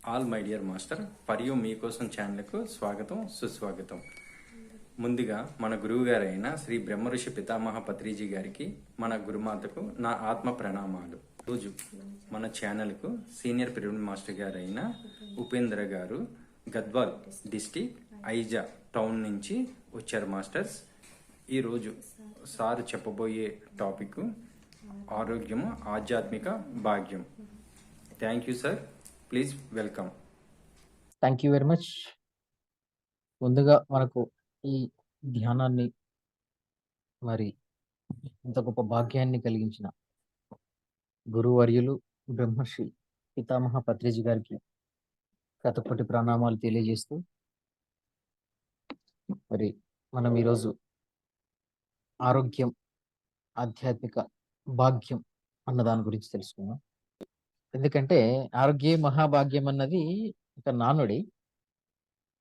All my dear master for you మీకోసం ఛానల్కు స్వాగతం సుస్వాగతం. ముందుగా మన గురువు గారైన శ్రీ బ్రహ్మఋషి పితామహ పత్రిజీ గారికి, మన గురుమాతకు నా ఆత్మ ప్రణామాలు. రోజు మన ఛానల్కు సీనియర్ పిరమిడ్ మాస్టర్ గారైన ఉపేంద్ర గారు గద్వాల్ డిస్టిక్ ఐజా టౌన్ నుంచి వచ్చారు మాస్టర్స్. ఈరోజు సార్ చెప్పబోయే టాపిక్ ఆరోగ్యము ఆధ్యాత్మిక భాగ్యం. Thank you sir, please welcome. Thank you very much. ముందుగా మనకు ఈ ధ్యానాన్ని మరి ఇంత గొప్ప భాగ్యాన్ని కలిగించిన గురువర్యులు బ్రహ్మర్షి పితామహ పత్రిజీ గారికి శతకోటి ప్రణామాలు తెలియజేస్తూ, మరి మనం ఈరోజు ఆరోగ్యం ఆధ్యాత్మిక భాగ్యం అన్న దాని గురించి తెలుసుకుందాం. ఎందుకంటే ఆరోగ్య మహాభాగ్యం అన్నది ఒక నానుడి.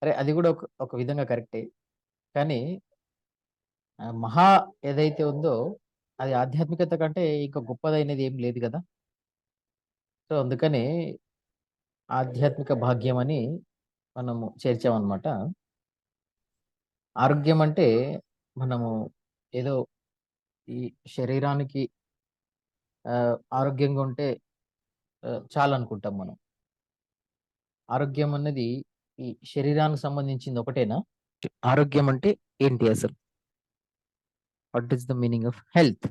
అరే, అది కూడా ఒక విధంగా కరెక్టే. కానీ మహా ఏదైతే ఉందో అది ఆధ్యాత్మికత కంటే ఇంకా గొప్పదైనది ఏం లేదు కదా. సో అందుకని ఆధ్యాత్మిక భాగ్యం అని మనము చేర్చామన్నమాట. ఆరోగ్యం అంటే మనము ఏదో ఈ శరీరానికి ఆరోగ్యంగా ఉంటే చాలు అనుకుంటాం మనం. ఆరోగ్యం అన్నది ఈ శరీరానికి సంబంధించింది ఒకటేనా? ఆరోగ్యం అంటే ఏంటి అసలు? What is the meaning of health?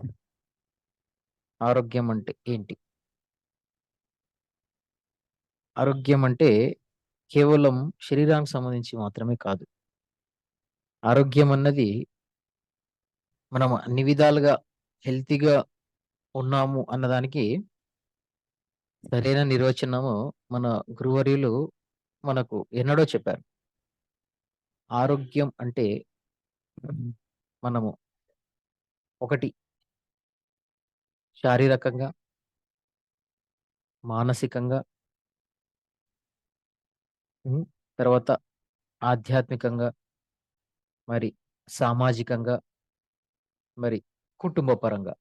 ఆరోగ్యం అంటే ఏంటి? ఆరోగ్యం అంటే కేవలం శరీరానికి సంబంధించి మాత్రమే కాదు. ఆరోగ్యం అన్నది మనం అన్ని విధాలుగా హెల్తీగా ఉన్నాము అన్నదానికి సరైన నిర్వచనము మన గురువర్యులు మనకు ఎన్నడో చెప్పారు. ఆరోగ్యం అంటే మనము ఒకటి శారీరకంగా, మానసికంగా, తర్వాత ఆధ్యాత్మికంగా, మరి సామాజికంగా, మరి కుటుంబ పరంగా.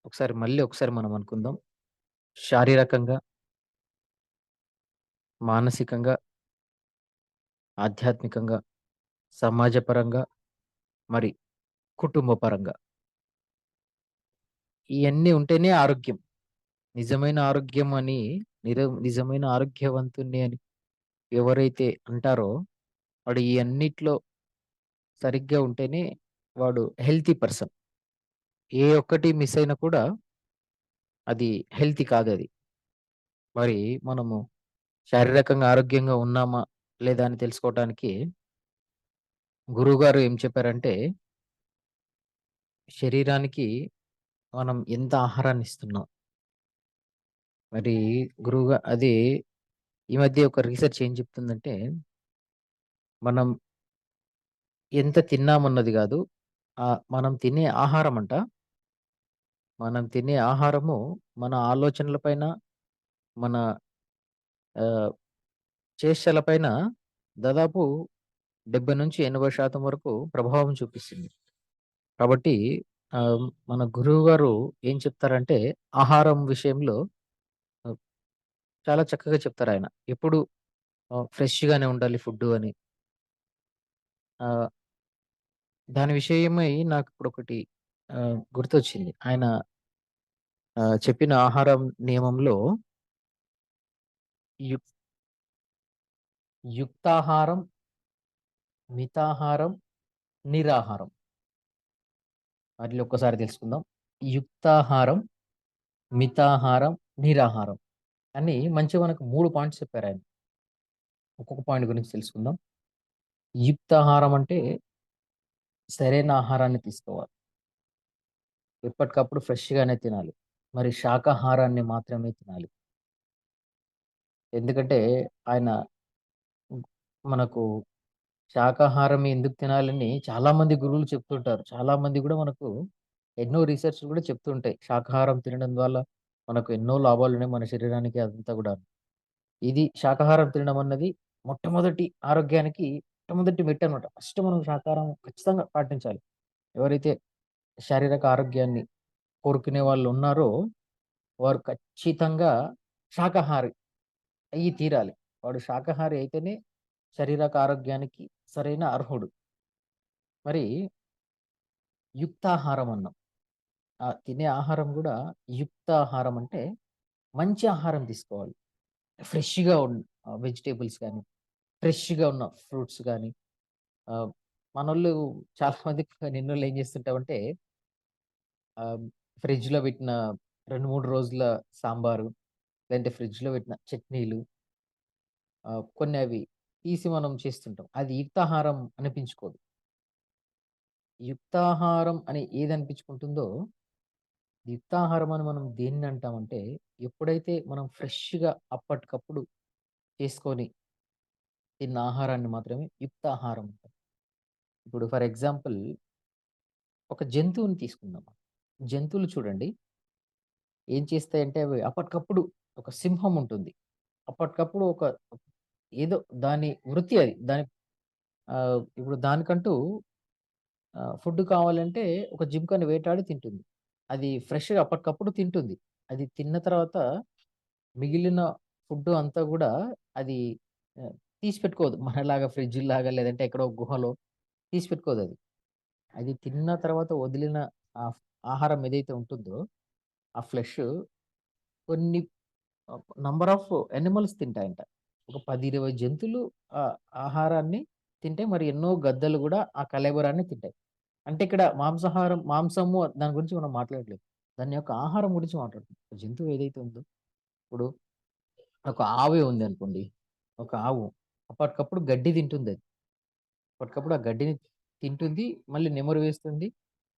ఒకసారి మనం అనుకుందాం. శారీరకంగా, మానసికంగా, ఆధ్యాత్మికంగా, సమాజపరంగా, మరి కుటుంబ పరంగా. ఇవన్నీ ఉంటేనే ఆరోగ్యం. నిజమైన ఆరోగ్యం అని, నిజమైన ఆరోగ్యవంతుణ్ణి అని ఎవరైతే అంటారో వాడు ఈ అన్నిట్లో సరిగ్గా ఉంటేనే వాడు హెల్తీ పర్సన్. ఏ ఒక్కటి మిస్ అయినా కూడా అది హెల్తీ కాదు అది. మరి మనము శారీరకంగా ఆరోగ్యంగా ఉన్నామా లేదా అని తెలుసుకోవడానికి గురువుగారు ఏం చెప్పారంటే, శరీరానికి మనం ఎంత ఆహారాన్ని ఇస్తున్నాం. మరి అది ఈ మధ్య ఒక రీసెర్చ్ ఏం చెప్తుందంటే, మనం ఎంత తిన్నామన్నది కాదు, మనం తినే ఆహారం అంట. మనం తినే ఆహారము మన ఆలోచనల పైన, మన చేష్టల పైన దాదాపు 70-80% వరకు ప్రభావం చూపిస్తుంది. కాబట్టి మన గురువు గారు ఏం చెప్తారంటే, ఆహారం విషయంలో చాలా చక్కగా చెప్తారు ఆయన. ఎప్పుడు ఫ్రెష్ గానే ఉండాలి ఫుడ్ అని. దాని విషయమై నాకు ఇప్పుడు ఒకటి గుర్తొచ్చింది. ఆయన చెప్పిన ఆహారం నియమంలో యుక్తాహారం, మితాహారం, నిరాహారం. వాటిలో ఒక్కసారి తెలుసుకుందాం. యుక్తాహారం, మితాహారం, నిరాహారం అని మంచిగా మనకు 3 పాయింట్స్ చెప్పారు ఆయన. ఒక్కొక్క పాయింట్ గురించి తెలుసుకుందాం. యుక్తాహారం అంటే సరైన ఆహారాన్ని తీసుకోవాలి. ఎప్పటికప్పుడు ఫ్రెష్‌గానే తినాలి. మరి శాకాహారాన్ని మాత్రమే తినాలి. ఎందుకంటే ఆయన మనకు శాకాహారం ఎందుకు తినాలని చాలామంది గురువులు చెప్తుంటారు. చాలామంది కూడా మనకు ఎన్నో రీసెర్చ్‌లు కూడా చెప్తుంటాయి. శాకాహారం తినడం వల్ల మనకు ఎన్నో లాభాలున్నాయి మన శరీరానికి అదంతా కూడా. ఇది శాకాహారం తినడం అన్నది మొట్టమొదటి ఆరోగ్యానికి మొట్టమొదటి మెట్టనమాట. ఫస్ట్ మనం శాకాహారం ఖచ్చితంగా పాటించాలి. ఎవరైతే శారీరక ఆరోగ్యాన్ని కోరుకునే వాళ్ళు ఉన్నారో వారు ఖచ్చితంగా శాకాహారి అయ్యి తీరాలి. వాడు శాకాహారి అయితేనే శరీరక ఆరోగ్యానికి సరైన అర్హుడు. మరి యుక్తాహారం అన్నాం. తినే ఆహారం గూడా యుక్తాహారం అంటే మంచి ఆహారం తీసుకోవాలి. ఫ్రెష్‌గా వెజిటబుల్స్ గానీ, ఫ్రెష్‌గా ఉన్న ఫ్రూట్స్ గానీ, ఆహ్, మనోళ్ళు చాలా మంది నిన్నోళ్ళు ఏం చేస్తుంటామంటే ఫ్రిడ్జ్‌లో పెట్టిన 2, 3 రోజుల సాంబారు, లేదంటే ఫ్రిడ్జ్‌లో పెట్టిన చట్నీలు, కొన్ని అవి తీసి మనం చేస్తుంటాం. అది యుక్తాహారం అనిపించుకోదు. యుక్తాహారం అని ఏదనిపించుకుంటుందో, యుక్తాహారం అని మనం దేన్ని అంటామంటే, ఎప్పుడైతే మనం ఫ్రెష్‌గా అప్పటికప్పుడు చేసుకొని తిన్న ఆహారాన్ని మాత్రమే యుక్తాహారం అంటాం. ఇప్పుడు ఫర్ ఎగ్జాంపుల్ ఒక జంతువుని తీసుకుందాం. జంతువులు చూడండి ఏం చేస్తాయంటే అవి అప్పటికప్పుడు ఒక సింహం ఉంటుంది. అప్పటికప్పుడు ఏదో దాని వృత్తి అది. ఇప్పుడు దానికంటూ ఫుడ్ కావాలంటే ఒక జింకని వేటాడి తింటుంది. అది ఫ్రెష్‌గా అప్పటికప్పుడు తింటుంది. అది తిన్న తర్వాత మిగిలిన ఫుడ్ అంతా గూడా అది ఆహ్, తీసి పెట్టుకోదు. మనలాగా ఫ్రిడ్జ్‌లాగా లేదంటే ఎక్కడో గుహలో తీసి పెట్టుకోదది. అది తిన్న తర్వాత వదిలిన ఆహ్, ఆహారం ఏదైతే ఉంటుందో, ఆ ఫ్లెష్ కొన్ని నంబర్ ఆఫ్ యానిమల్స్ తింటాయంట. ఒక 10, 20 జంతువులు ఆహారాన్ని తింటాయి. మరి ఎన్నో గద్దలు గూడా ఆ కళేబరాన్ని తింటాయి. అంటే ఇక్కడ మాంసము దాని గురించి మనం మాట్లాడట్లేదు. దాని యొక్క ఆహారం గురించి మాట్లాడుతున్నాం. జంతువు ఏదైతే ఉందో, ఇప్పుడు ఒక ఆవే ఉందనుకోండి. ఒక ఆవు అప్పటికప్పుడు గడ్డి తింటుందది. అప్పటికప్పుడు ఆ గడ్డిని తింటుంది. మళ్ళీ నెమరు వేస్తుంది.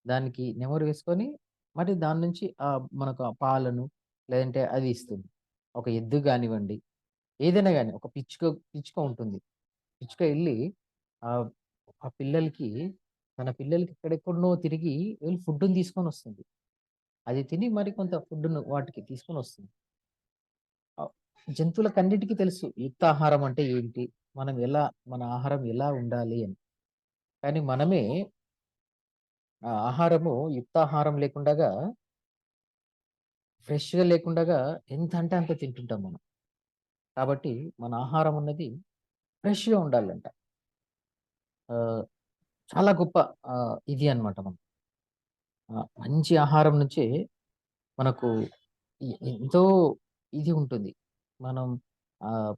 దానికి నెమరు వేసుకొని మరి దాని నుంచి మనకు ఆ పాలను లేదంటే అది ఇస్తుంది. ఒక ఎద్దు గానివ్వండి, ఏదైనా గాని ఒక పిచ్చుక ఉంటుంది. పిచ్చుక ఎళ్లి ఆహ్, ఆ పిల్లలకి తన పిల్లలకి ఎక్కడెక్కడనో తిరిగి వెళ్లి ఫుడ్‌ని తీసుకొనొస్తుంది. అది తిని మరి కొంత ఫుడ్‌ను వాటికి తీసుకొనొస్తుంది. ఆహ్, జంతువులకన్నిటికి తెలుసు యుక్తాహారం అంటే ఏంటి? మన ఆహారం ఎలా ఉండాలి అని. కానీ మనమే ఆహారము యుక్తాహారం లేకుండగా, ఫ్రెష్‌గా లేకుండగా ఎంత అంటే అంత తింటుంటాం మనం. కాబట్టి మన ఆహారం అన్నది ఫ్రెష్‌గా ఉండాలంట. ఆహ్, చాలా గొప్ప ఇది అన్నమాట మనం. మంచి ఆహారం నుంచే మనకు ఎంతో ఇది ఉంటుంది. మనం ఆహ్,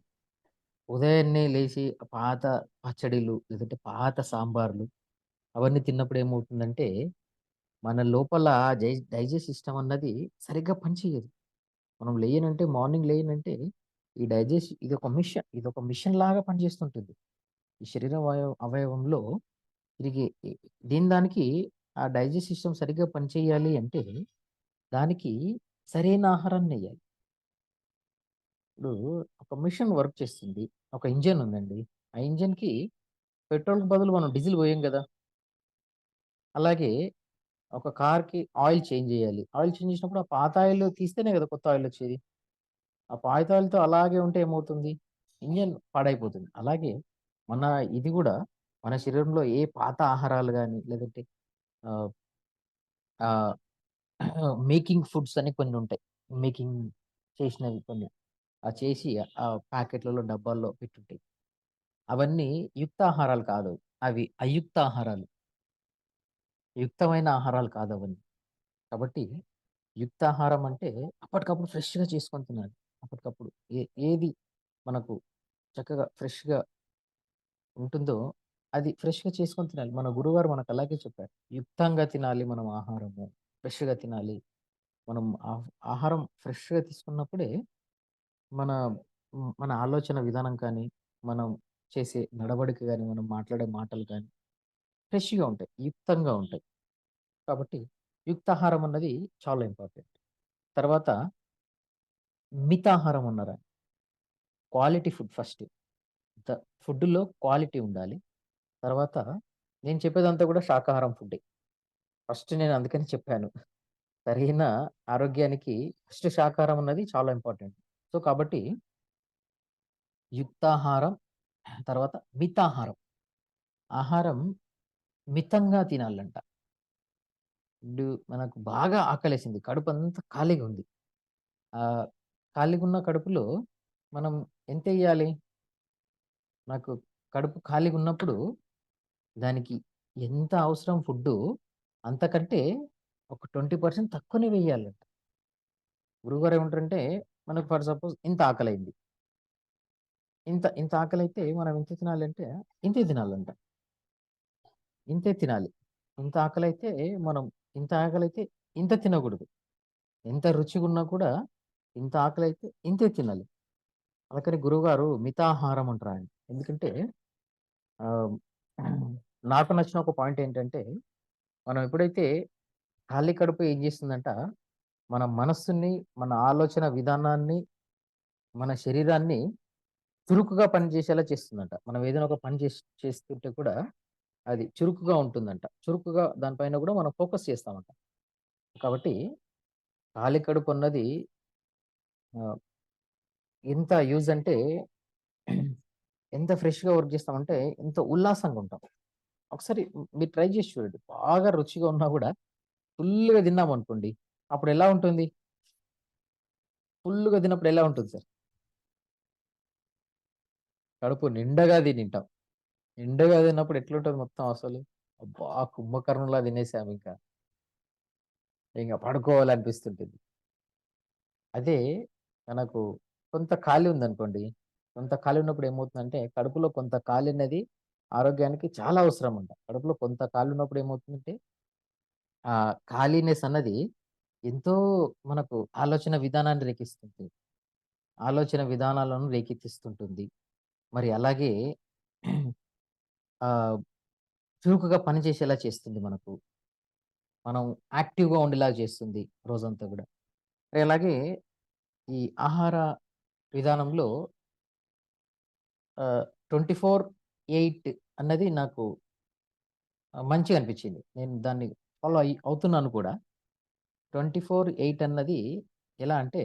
ఉదయాన్నే లేసి పాత పచ్చడిలు, లేదంటే పాత సాంబార్లు అవన్నీ తిన్నప్పుడు ఏమవుతుందంటే, మన లోపల డైజెస్ట్ సిస్టమ్ అన్నది సరిగ్గా పనిచేయదు. మనం మార్నింగ్ లేయనంటే ఈ ఇదొక మిషన్ లాగా పనిచేస్తుంటుంది. ఈ శరీర అవయవంలో తిరిగి దానికి ఆ డైజెస్ట్ సిస్టమ్ సరిగ్గా పనిచేయాలి అంటే, దానికి సరైన ఆహారాన్నెయ్యాలి. ఇప్పుడు ఒక మిషన్ వర్క్ చేస్తుంది. ఒక ఇంజిన్ ఉందండి. ఆ ఇంజిన్‌కి పెట్రోల్‌కి బదులు మనం డీజిల్ పోయం గదా! అలాగే ఒక కార్‌కి ఆయిల్ చేంజ్ జేయాలి. ఆయిల్ చేంజ్ చేసినప్పుడు ఆ పాత ఆయిల్ తీస్తేనే గదా కొత్త ఆయిల్ వచ్చేది. ఆ పాత ఆయిల్‌తో అలాగే ఉంటే ఏమవుతుంది? ఇంజిన్ పాడైపోతుంది. అలాగే మన ఇది గూడా మన శరీరంలో ఏ పాత ఆహారాలు గాని, లేదంటే ఆహ్, ఆహ్, మేకింగ్ ఫుడ్స్ అని కొన్నుంటాయి. మేకింగ్ చేసినవి కొన్ని. చేసి ప్యాకెట్‌లలో, డబ్బాల్లో పెట్టుంటాయి. అవన్నీ యుక్తాహారాలు కాదు. అవి అయుక్తాహారాలు. యుక్తమైన ఆహారాలు కాదవన్నీ. కాబట్టి యుక్తాహారం అంటే అప్పటికప్పుడు ఫ్రెష్‌గా చేసుకొని తినాలి. అప్పటికప్పుడు ఏది మనకు చక్కగా ఫ్రెష్‌గా ఉంటుందో అది ఫ్రెష్‌గా చేసుకొని తినాలి. మన గురువుగారు మనకు అలాగే చెప్పారు. యుక్తంగా తినాలి మనం ఆహారము. ఫ్రెష్‌గా తినాలి. మనం ఆహారం ఫ్రెష్‌గా తీసుకున్నప్పుడే మన మన ఆలోచన విధానం కానీ, మనం చేసే నడవడిక గాని, మనం మాట్లాడే మాటలు గాని ఫ్రెష్‌గా ఉంటాయి. యుక్తంగా ఉంటాయి. కాబట్టి యుక్తాహారం అన్నది చాలా ఇంపార్టెంట్. తర్వాత మితాహారం అన్నారా? Quality food first. ఫుడ్‌లో క్వాలిటీ ఉండాలి. తర్వాత నేను చెప్పేదంతా కూడా శాకాహారం ఫుడ్డే. ఫస్ట్ నేను అందుకని చెప్పాను. సరైన ఆరోగ్యానికి ఫస్ట్ శాకాహారం అన్నది చాలా ఇంపార్టెంట్. సో, కాబట్టి యుక్తాహారం, తర్వాత మితాహారం. ఆహారం మితంగా తినాలంట. ఇప్పుడు మనకు బాగా ఆకలేసింది. కడుపంతా ఖాళీగా ఉంది. ఆహ్, ఖాళీగున్న కడుపులో మనం ఎంతెయ్యాలి? నాకు కడుపు ఖాళీగున్నప్పుడు దానికి ఎంత అవసరం ఫుడ్డు, అంతకంటే ఒక 20% తక్కువనే వెయ్యాలంట. గురువుగారు ఏమంటారంటే, మనకు ఫర్ సపోజ్ ఇంత ఆకలైంది. ఇంత ఆకలైతే మనం ఎంత తినాలంటే, ఇంతే తినాలంట. ఇంతే తినాలి. ఇంత ఆకలైతే మనం ఇంత ఆకలైతే ఇంత తినకూడదు. ఎంత రుచిగున్నా కూడా ఇంత ఆకలైతే ఇంతే తినాలి. అందుకని గురువుగారు మితాహారం అంటారాయన. ఎందుకంటే ఆహ్, నాకు నచ్చిన ఒక పాయింట్ ఏంటంటే, మనం ఎప్పుడైతే ఖాళీ కడుపు ఏం చేస్తుందంట, మన మనస్సుని, మన ఆలోచన విధానాన్ని, మన శరీరాన్ని చురుకుగా పనిచేసేలా చేస్తుందంట. మనం ఏదైనా ఒక పని చేస్తుంటే కూడా అది చురుకుగా ఉంటుందంట. చురుకుగా దానిపైన కూడా మనం ఫోకస్ చేస్తామంట. కాబట్టి ఖాళీ కడుపు అన్నది ఆహ్, ఎంత యూజ్ అంటే ఎంత ఫ్రెష్‌గా వర్క్ చేస్తామంటే ఎంత ఉల్లాసంగా ఉంటాం. ఒకసారి మీరు ట్రై చేసి చూడండి. బాగా రుచిగా ఉన్నా కూడా ఫుల్‌గా తిన్నామనుకోండి. అప్పుడెలా ఉంటుంది? ఫుల్‌గా తిన్నప్పుడు ఎలా ఉంటుంది సార్? కడుపు నిండగా తినింటాం. నిండుగా తిన్నప్పుడు ఎట్లుంటది మొత్తం అసలు? అబ్బా! కుంభకర్ణంలా తినేసామింక. ఇంక పడుకోవాలనిపిస్తుంటుంది. అదే మనకు కొంత ఖాళీ ఉందనుకోండి. కొంత ఖాళీ ఉన్నప్పుడు ఏమవుతుందంటే, కడుపులో కొంత ఖాళీ అనేది ఆరోగ్యానికి చాలా అవసరమంట. కడుపులో కొంత ఖాళీ ఉన్నప్పుడు ఏమవుతుందంటే, ఆ ఖాళీనెస్ అన్నది ఎంతో మనకు ఆలోచన విధానాన్ని రేకిస్తుంది. ఆలోచన విధానాలను రేకెత్తిస్తుంటుంది. మరి అలాగే ఆహ్, చురుకుగా పనిచేసేలా చేస్తుంది మనకు. మనం యాక్టివ్‌గా ఉండేలాగా చేస్తుంది రోజంతా గూడా. మరి అలాగే ఈ ఆహార విధానంలో 24/8 అన్నది నాకు మంచిగా అనిపించింది. నేను దాన్ని ఫాలో అవుతున్నాను కూడా. 24/8 అన్నది ఎలా అంటే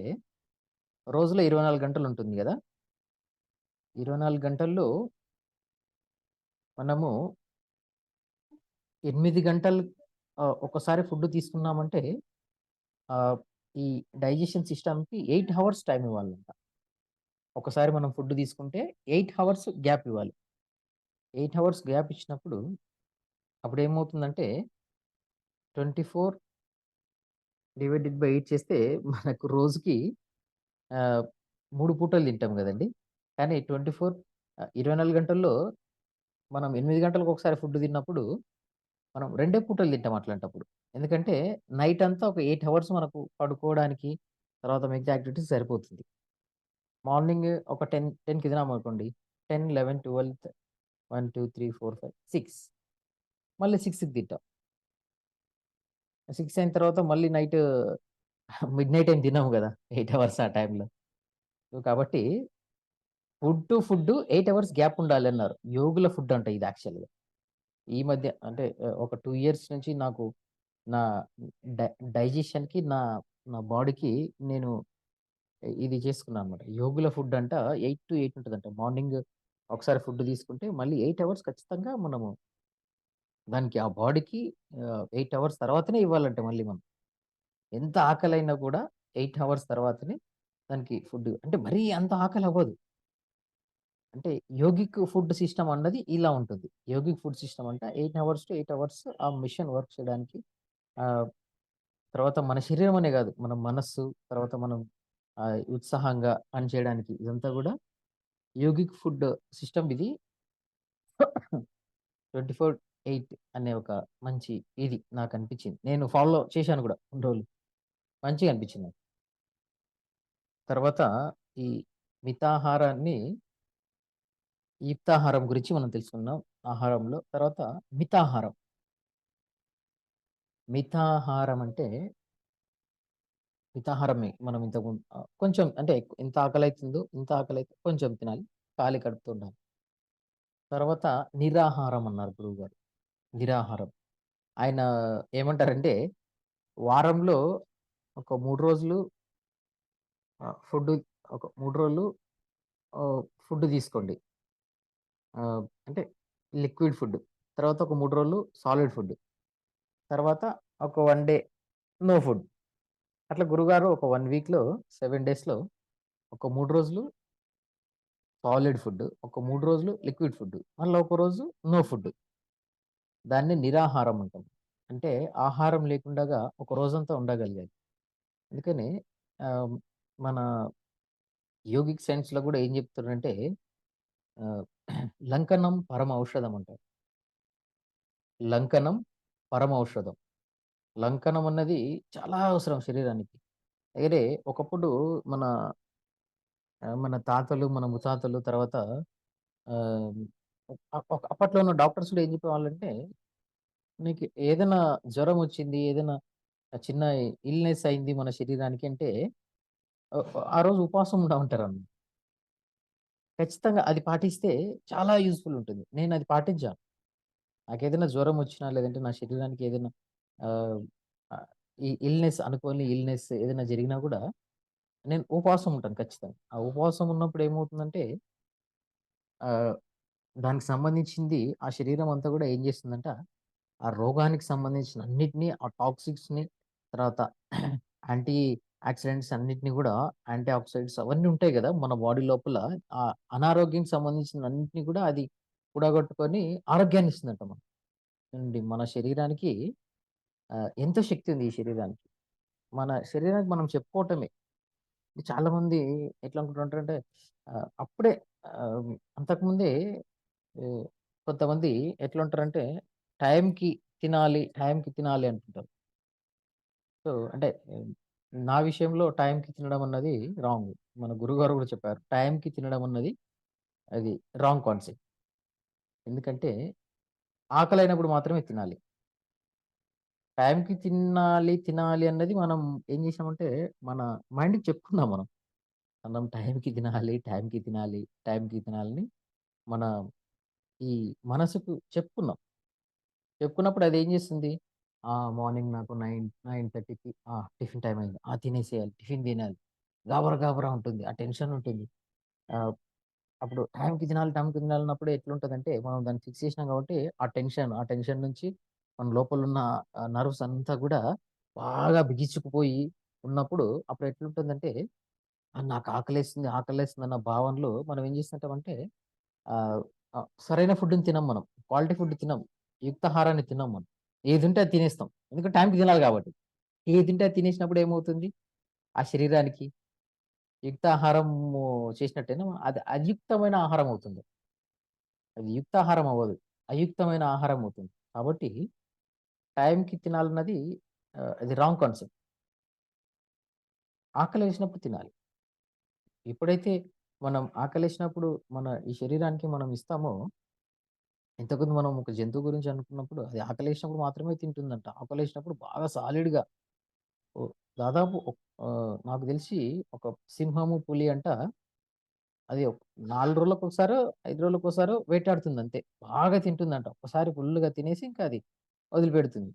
రోజులో 24 గంటలు ఉంటుంది గదా! 24 గంటల్లో మనము 8 గంటలు ఒక్కసారి ఫుడ్ తీసుకున్నామంటే ఆహ్, ఈ డైజెషన్ సిస్టమ్‌కి 8 హవర్స్ టైమ్ ఇవ్వాలంట. ఒకసారి మనం ఫుడ్ తీసుకుంటే 8 హవర్స్ గ్యాప్ ఇవ్వాలి. 8 హవర్స్ గ్యాప్ ఇచ్చినప్పుడు అప్పుడేమవుతుందంటే 24/8 చేస్తే మనకు రోజుకి ఆహ్, 3 పూటలు తింటాం గదండీ! కానీ 24 గంటల్లో మనం 8 గంటలకు ఒకసారి ఫుడ్ తిన్నప్పుడు మనం రెండే పూటలు తింటాం అట్లాంటప్పుడు. ఎందుకంటే నైట్ అంతా ఒక 8 హవర్స్ మనకు పడుకోవడానికి, తర్వాత మిగతా యాక్టివిటీస్ సరిపోతుంది. మార్నింగ్ ఒక 10కి తిన్నామనుకోండి. 10, 11, 12, 1, 2, 3, 4, 5, 6 మళ్ళీ 6కి తింటాం. 6 అయిన తర్వాత మళ్ళీ నైట్ మిడ్‌నైట్ ఏం తినము గదా! 8 అవర్స్ ఆ టైంలో. సో, కాబట్టి food to food 8 hours gap ఉండాలన్నారు. యోగుల ఫుడ్ అంట ఇది యాక్చువల్‌గా. ఈ మధ్య అంటే ఒక 2 ఇయర్స్ నుంచి నాకు నా డై డైజెషన్‌కి నా బాడీకి నేను ఇది చేసుకున్నానన్నమాట. యోగుల ఫుడ్ అంట 8-8 ఉంటదంట. మార్నింగ్ ఒకసారి ఫుడ్ తీసుకుంటే మళ్ళీ 8 అవర్స్ ఖచ్చితంగా మనము దానికి ఆ బాడీకి 8 అవర్స్ తర్వాతనే ఇవ్వాలంట మళ్ళీ మనం. ఎంత ఆకలైనా కూడా 8 హవర్స్ తర్వాతనే దానికి ఫుడ్ అంటే మరీ అంత ఆకలవ్వదు. అంటే యోగిక్ ఫుడ్ సిస్టమ్ అన్నది ఇలా ఉంటుంది. యోగిక్ ఫుడ్ సిస్టమ్ అంటే 8 హవర్స్ టు 8 అవర్స్ ఆ మెషిన్ వర్క్ చేయడానికి ఆహ్, తర్వాత మన శరీరం అనే కాదు. మన మనస్సు, తర్వాత మనం ఉత్సాహంగా పనిచేయడానికి ఇదంతా గూడా యోగిక్ ఫుడ్ సిస్టమ్ ఇది 24/8 అనే ఒక మంచి ఇది నాకనిపించింది. నేను ఫాలో చేశాను గూడా కొన్ని రోజులు. మంచిగా అనిపించింది నాకు. తర్వాత ఈ మితాహారాన్ని యుక్తాహారం గురించి మనం తెలుసుకున్నాం. ఆహారంలో. తర్వాత మితాహారం. మితాహారం అంటే మితాహారమే మనం ఇంతకుముందు కొంచెం అంటే ఎంత ఆకలైతుందో, ఇంత ఆకలైతే కొంచెం తినాలి. ఖాళీ కడుపుతో ఉండాలి. తర్వాత నిరాహారం అన్నారు గురువుగారు. నిరాహారం. ఆయన ఏమంటారంటే వారంలో ఒక 3 రోజులు ఫుడ్ ఒక 3 రోజులు ఫుడ్ తీసుకోండి. అంటే లిక్విడ్ ఫుడ్. తర్వాత ఒక 3 రోజులు సాలిడ్ ఫుడ్. తర్వాత ఒక 1 డే నో ఫుడ్. అట్లా గురువుగారు ఒక 1 వీక్‌లో 7 డేస్‌లో ఒక 3 రోజులు సాలిడ్ ఫుడ్, ఒక 3 రోజులు లిక్విడ్ ఫుడ్, మళ్ళా ఒక రోజు నో ఫుడ్. దాన్ని నిరాహారం అంటాం. అంటే ఆహారం లేకుండాగా ఒక రోజంతా ఉండగలిగాలి. అందుకని ఆహ్, మన యోగిక్ సైన్స్‌లో గూడా ఏం జెప్తుర్రంటే ఆహ్, లంకనం పరమౌషధం అంటారు. లంకనం పరమౌషధం. లంకనం అన్నది చాలా అవసరం శరీరానికి. అయితే ఒకప్పుడు మన మన తాతలు, మన ముత్తాతలు తర్వాత ఆహ్, అప్పట్లో ఉన్న డాక్టర్స్ కూడా ఏం చెప్పేవాళ్ళంటే, "నీకు ఏదైనా జ్వరం వచ్చింది, ఏదైనా చిన్న ఇల్‌నెస్ అయింది మన శరీరానికి" అంటే ఆ రోజు ఉపవాసం ఉండమంటారన్నమాట. ఖచ్చితంగా అది పాటిస్తే చాలా యూజ్‌ఫుల్ ఉంటుంది. నేనది పాటించాను. నాకేదైనా జ్వరం వచ్చినా, లేదంటే నా శరీరానికి ఏదైనా ఆహ్, ఆహ్, ఈ అనుకోని ఇల్‌నెస్ ఏదైనా జరిగినా గూడా నేను ఉపవాసం ఉంటాను ఖచ్చితంగా. ఆ ఉపవాసం ఉన్నప్పుడు ఏమవుతుందంటే ఆహ్, దానికి సంబంధించింది ఆ శరీరం అంతా గూడా ఏం చేస్తుందంట, ఆ రోగానికి సంబంధించిన అన్నిటిని, ఆ టాక్సిక్స్‌ని, తర్వాత యాంటీ ఆక్సిడెంట్స్ అన్నిటిని గూడా, యాంటీ ఆక్సైడ్స్ అవన్నీ ఉంటాయి గదా! మన బాడీ లోపల ఆ అనారోగ్యానికి సంబంధించిన అన్నిటిని గూడా అది కూడగట్టుకొని ఆరోగ్యాన్ని ఇస్తుందంట మనకి. చూడండి మన శరీరానికి ఎంతో శక్తి ఉంది ఈ శరీరానికి. మన శరీరానికి మనం చెప్పుకోవటమే. చాలామంది ఎట్లా అనుకుంటుంటారంటే అప్పుడే ఆహ్, అంతకుముందే ఆహ్, కొంతమంది ఎట్లుంటారంటే టైంకి టైంకి తినాలి అంటుంటారు. సో, అంటే నా విషయంలో టైంకి తినడం అన్నది రాంగ్. మన గురువుగారు కూడా చెప్పారు. టైంకి తినడం అన్నది అది రాంగ్ కాన్సెప్ట్. ఎందుకంటే ఆకలైనప్పుడు మాత్రమే తినాలి. టైంకి తినాలి అన్నది మనం ఏం చేసామంటే మన మైండ్‌కి చెప్పుకున్నాం మనం. మనం టైంకి తినాలని మన ఈ మనసుకు చెప్పుకున్నాం. చెప్పుకున్నప్పుడు అదేం జేస్తుంది, మార్నింగ్ నాకు 9:30కి టిఫిన్ టైమ్ అయింది. తినేసేయాలి. టిఫిన్ తినాలి. గాబరా గాబరా ఉంటుంది. ఆ టెన్షన్ ఉంటుంది. ఆహ్, అప్పుడు టైంకి తినాలన్నప్పుడు ఎట్లుంటదంటే, మనం దాన్ని ఫిక్స్ చేసినాం కాబట్టి, ఆ టెన్షన్ నుంచి మన లోపలున్న నర్వ్స్ అంతా గూడా బాగా బిగించుకుపోయి ఉన్నప్పుడు, అప్పుడు ఎట్లుంటుందంటే, నాకు ఆకలేస్తుందన్న భావనలో మనం ఏం చేస్తుంటామంటే ఆహ్, సరైన ఫుడ్‌ని తినం మనం. క్వాలిటీ ఫుడ్ తినం. యుక్తాహారాన్ని తినం మనం. ఏదుంటే అది తినేస్తాం. ఎందుకంటే టైంకి తినాలి కాబట్టి. ఏదుంటే అది తినేసినప్పుడు ఏమవుతుంది? ఆ శరీరానికి యుక్తాహారము చేసినట్టేనా అది అయుక్తమైన ఆహారం అవుతుంది. అది యుక్తాహారం అవ్వదు. అయుక్తమైన ఆహారం అవుతుంది. కాబట్టి టైంకి తినాలన్నది అది రాంగ్ కాన్సెప్ట్. ఆకలేసినప్పుడు తినాలి. ఎప్పుడైతే మనం ఆకలేసినప్పుడు మన ఈ శరీరానికి మనం ఇస్తామో ఇంతకుముందు మనం ఒక జంతువు గురించి అనుకున్నప్పుడు అది ఆకలేసినప్పుడు మాత్రమే తింటుందంట. ఆకలేసినప్పుడు బాగా సాలిడ్‌గా ఓ దాదాపు నాకు తెలిసి ఒక సింహము, పులి అంట అది 4 రోజులకొకసారో, 5 రోజులకోసారో వేటాడుతుందంతే. బాగా తింటుందంట. ఒక్కసారి ఫుల్‌గా తినేసి ఇంకా అది వదిలిపెడుతుంది.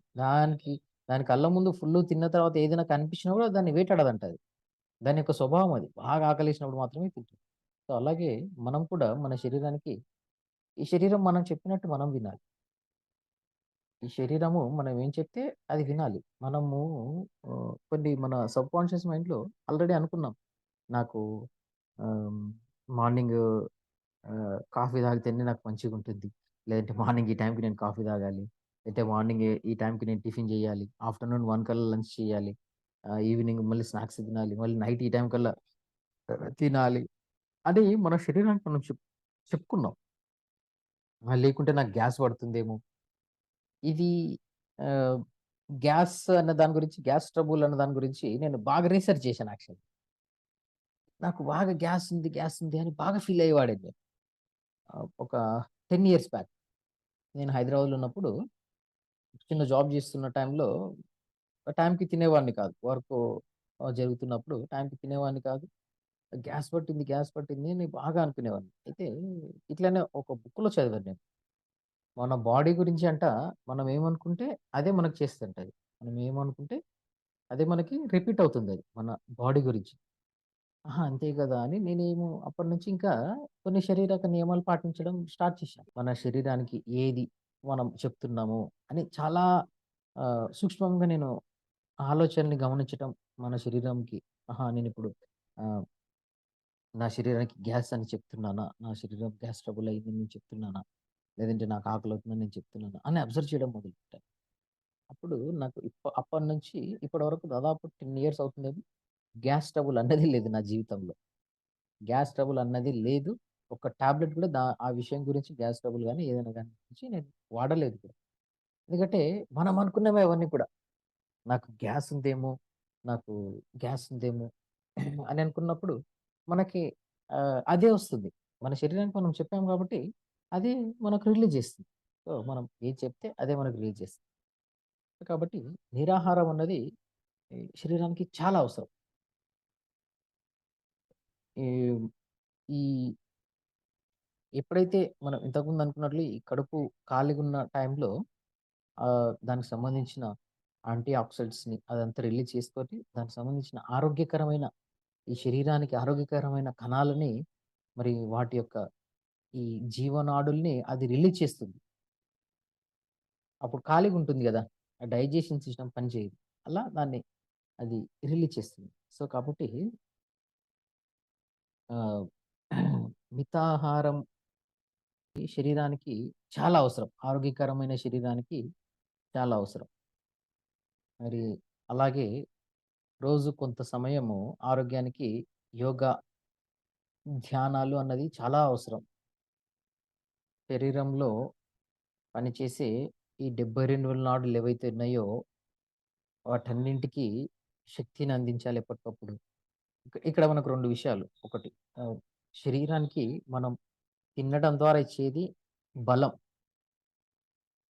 దాని కళ్ళ ముందు ఫుల్లు తిన్న తర్వాత ఏదైనా కనిపించినా కూడా దాన్ని వేటాడదంట అది. దాని యొక్క స్వభావం అది. బాగా ఆకలేసినప్పుడు మాత్రమే తింటుంది. సో, అలాగే మనం కూడా మన శరీరానికి ఈ శరీరం మనం చెప్పినట్టు మనం వినాలి. ఈ శరీరము మనం ఏం చెప్తే అది వినాలి. మనము కొన్ని మన సబ్‌కాన్షియస్ మైండ్‌లో ఆల్రెడీ అనుకున్నాం. నాకు ఆహ్, మార్నింగ్ కాఫీ తాగితేనే నాకు మంచిగుంటుంది. లేదంటే మార్నింగ్ ఈ టైంకి నేను కాఫీ తాగాలి. లేతే మార్నింగ్ ఈ టైంకి నేను టిఫిన్ చేయాలి. ఆఫ్టర్‌నూన్ 1 కల్లా లంచ్ చేయాలి. ఈవినింగ్ మళ్ళీ స్నాక్స్ తినాలి. మళ్ళీ నైట్ ఈ టైం కల్లా తినాలి. అని మన శరీరానికి మనం చెప్పుకున్నాం. లేకుంటే నాకు గ్యాస్ పడుతుందేమో ఇది ఆహ్, గ్యాస్ ట్రబుల్ అన్న దాని గురించి నేను బాగా రీసెర్చ్ చేశాను యాక్చువల్లీ. నాకు బాగా గ్యాస్ ఉంది అని బాగా ఫీల్ అయ్యేవాడిని నేను. ఒక 10 ఇయర్స్ బ్యాక్ నేను హైదరాబాద్‌లో ఉన్నప్పుడు చిన్న జాబ్ చేస్తున్న టైంలో టైంకి తినేవాడిని కాదు. వర్కు జరుగుతున్నప్పుడు టైంకి తినేవాడిని కాదు. గ్యాస్ పట్టింది అని బాగా అనుకునేవాడిని. అయితే ఇట్లనే ఒక బుక్‌లో చదివాను నేను. మన బాడీ గురించి మనం ఏమనుకుంటే అదే మనకు చేస్తదంటది. మనం ఏమనుకుంటే అదే మనకి రిపీట్ అవుతుందది. మన బాడీ గురించి. అంతే కదా! అని నేనేమో అప్పటినుంచి ఇంకా కొన్ని శారీరక నియమాలు పాటించడం స్టార్ట్ చేశాను. మన శరీరానికి ఏది మనం చెప్తున్నాము అని చాలా సూక్ష్మంగా నేను ఆలోచనని గమనించటం మన శరీరంకి నేనిప్పుడు ఆహ్, నా శరీరానికి గ్యాస్ అని చెప్తున్నానా? నా శరీరం గ్యాస్ ట్రబుల్ అయిందని నేను చెప్తున్నానా? లేదంటే నాకు ఆకలవుతుందని నేను చెప్తున్నానా? అని అబ్జర్వ్ చేయడం మొదలుపెట్టాను. అప్పుడు నాకు అప్పటినుంచి ఇప్పటి వరకు దాదాపు 10 ఇయర్స్ అవుతుందేమో గ్యాస్ ట్రబుల్ అన్నది లేదు నా జీవితంలో. గ్యాస్ ట్రబుల్ అన్నది లేదు. ఒక టాబ్లెట్ కూడా ఆ విషయం గురించి గ్యాస్ ట్రబుల్ గాని, ఏదైనా గాని గురించి నేను వాడలేదు కూడా. ఎందుకంటే మనం అనుకున్నవే అవన్నీ కూడా. నాకు గ్యాస్ ఉందేమో, నాకు గ్యాస్ ఉందేమో అని అనుకున్నప్పుడు మనకి అదే వస్తుంది. మన శరీరానికి మనం చెప్పాం కాబట్టి అది మనకు రిలీజ్ చేస్తుంది. సో, మనం ఏది చెప్తే అదే మనకు రిలీజ్ చేస్తుంది. కాబట్టి నిరాహారం అన్నది శరీరానికి చాలా అవసరం. ఈ ఈ ఎప్పుడైతే మనం ఇంతకుముందు అనుకున్నట్లు ఈ కడుపు ఖాళీగున్న టైంలో దానికి సంబంధించిన యాంటీ ఆక్సిడెంట్స్‌ని అదంతా రిలీజ్ చేసుకొని దానికి సంబంధించిన ఆరోగ్యకరమైన ఈ శరీరానికి ఆరోగ్యకరమైన కణాలని మరి వాటి యొక్క ఈ జీవనాడుల్ని అది రిలీజ్ చేస్తుంది. అప్పుడు ఖాళీగా ఉంటుంది గదా! ఆ డైజెషన్ సిస్టమ్ పనిచేయదు. అలా దాన్ని అది రిలీజ్ చేస్తుంది. సో, కాబట్టి ఆహ్, మితాహారం ఈ శరీరానికి చాలా అవసరం. ఆరోగ్యకరమైన శరీరానికి చాలా అవసరం. మరి అలాగే రోజు కొంత సమయము ఆరోగ్యానికి యోగా, ధ్యానాలు అన్నది చాలా అవసరం. శరీరంలో పనిచేసే ఈ 72 నాడులు ఏవైతే ఉన్నాయో వాటన్నింటికి శక్తిని అందించాలి ఎప్పటికప్పుడు. ఇక్కడ మనకు 2 విషయాలు. ఒకటి ఆహ్, శరీరానికి మనం తినడం ద్వారా ఇచ్చేది బలం.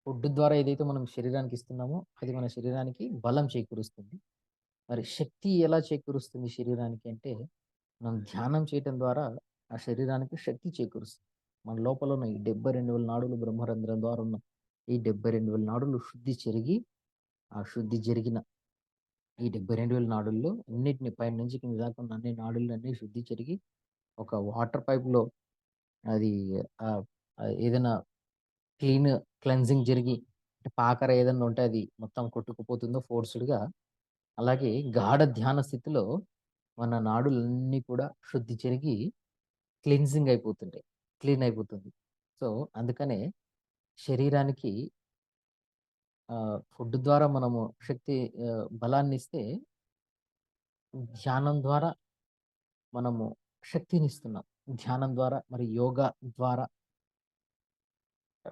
ఫుడ్ ద్వారా ఏదైతే మనం శరీరానికి ఇస్తున్నామో అది మన శరీరానికి బలం చేకూరుస్తుంది. మరి శక్తి ఎలా చేకూరుస్తుంది శరీరానికి అంటే, మనం ధ్యానం చేయటం ద్వారా ఆ శరీరానికి శక్తి చేకూరుస్తుంది. మన లోపల ఉన్న ఈ 72,000 నాడులు బ్రహ్మరంధ్రం ద్వారా ఉన్న ఈ 72,000 నాడులు శుద్ధి చెరిగి, ఆ శుద్ధి జరిగిన ఈ 72,000 నాడుల్లో అన్నిటిని పైన నుంచి కింద దాకా ఉన్న అన్ని నాడులన్నీ శుద్ధి చెరిగి, ఒక వాటర్ పైప్‌లో అది ఆహ్, ఏదైనా క్లీన్ క్లెన్జింగ్ జరిగి పాకర ఏదన్నా ఉంటే అది మొత్తం కొట్టుకుపోతుందో ఫోర్స్‌డ్‌గా అలాగే గాఢ ధ్యాన స్థితిలో మన నాడులన్నీ కూడా శుద్ధి చెరిగి క్లెన్జింగ్ అయిపోతుంటాయి. క్లీన్ అయిపోతుంది. సో, అందుకనే శరీరానికి ఫుడ్ ద్వారా మనము శక్తి బలాన్నిస్తే ధ్యానం ద్వారా మనము శక్తినిస్తున్నాం. ధ్యానం ద్వారా మరి యోగా ద్వారా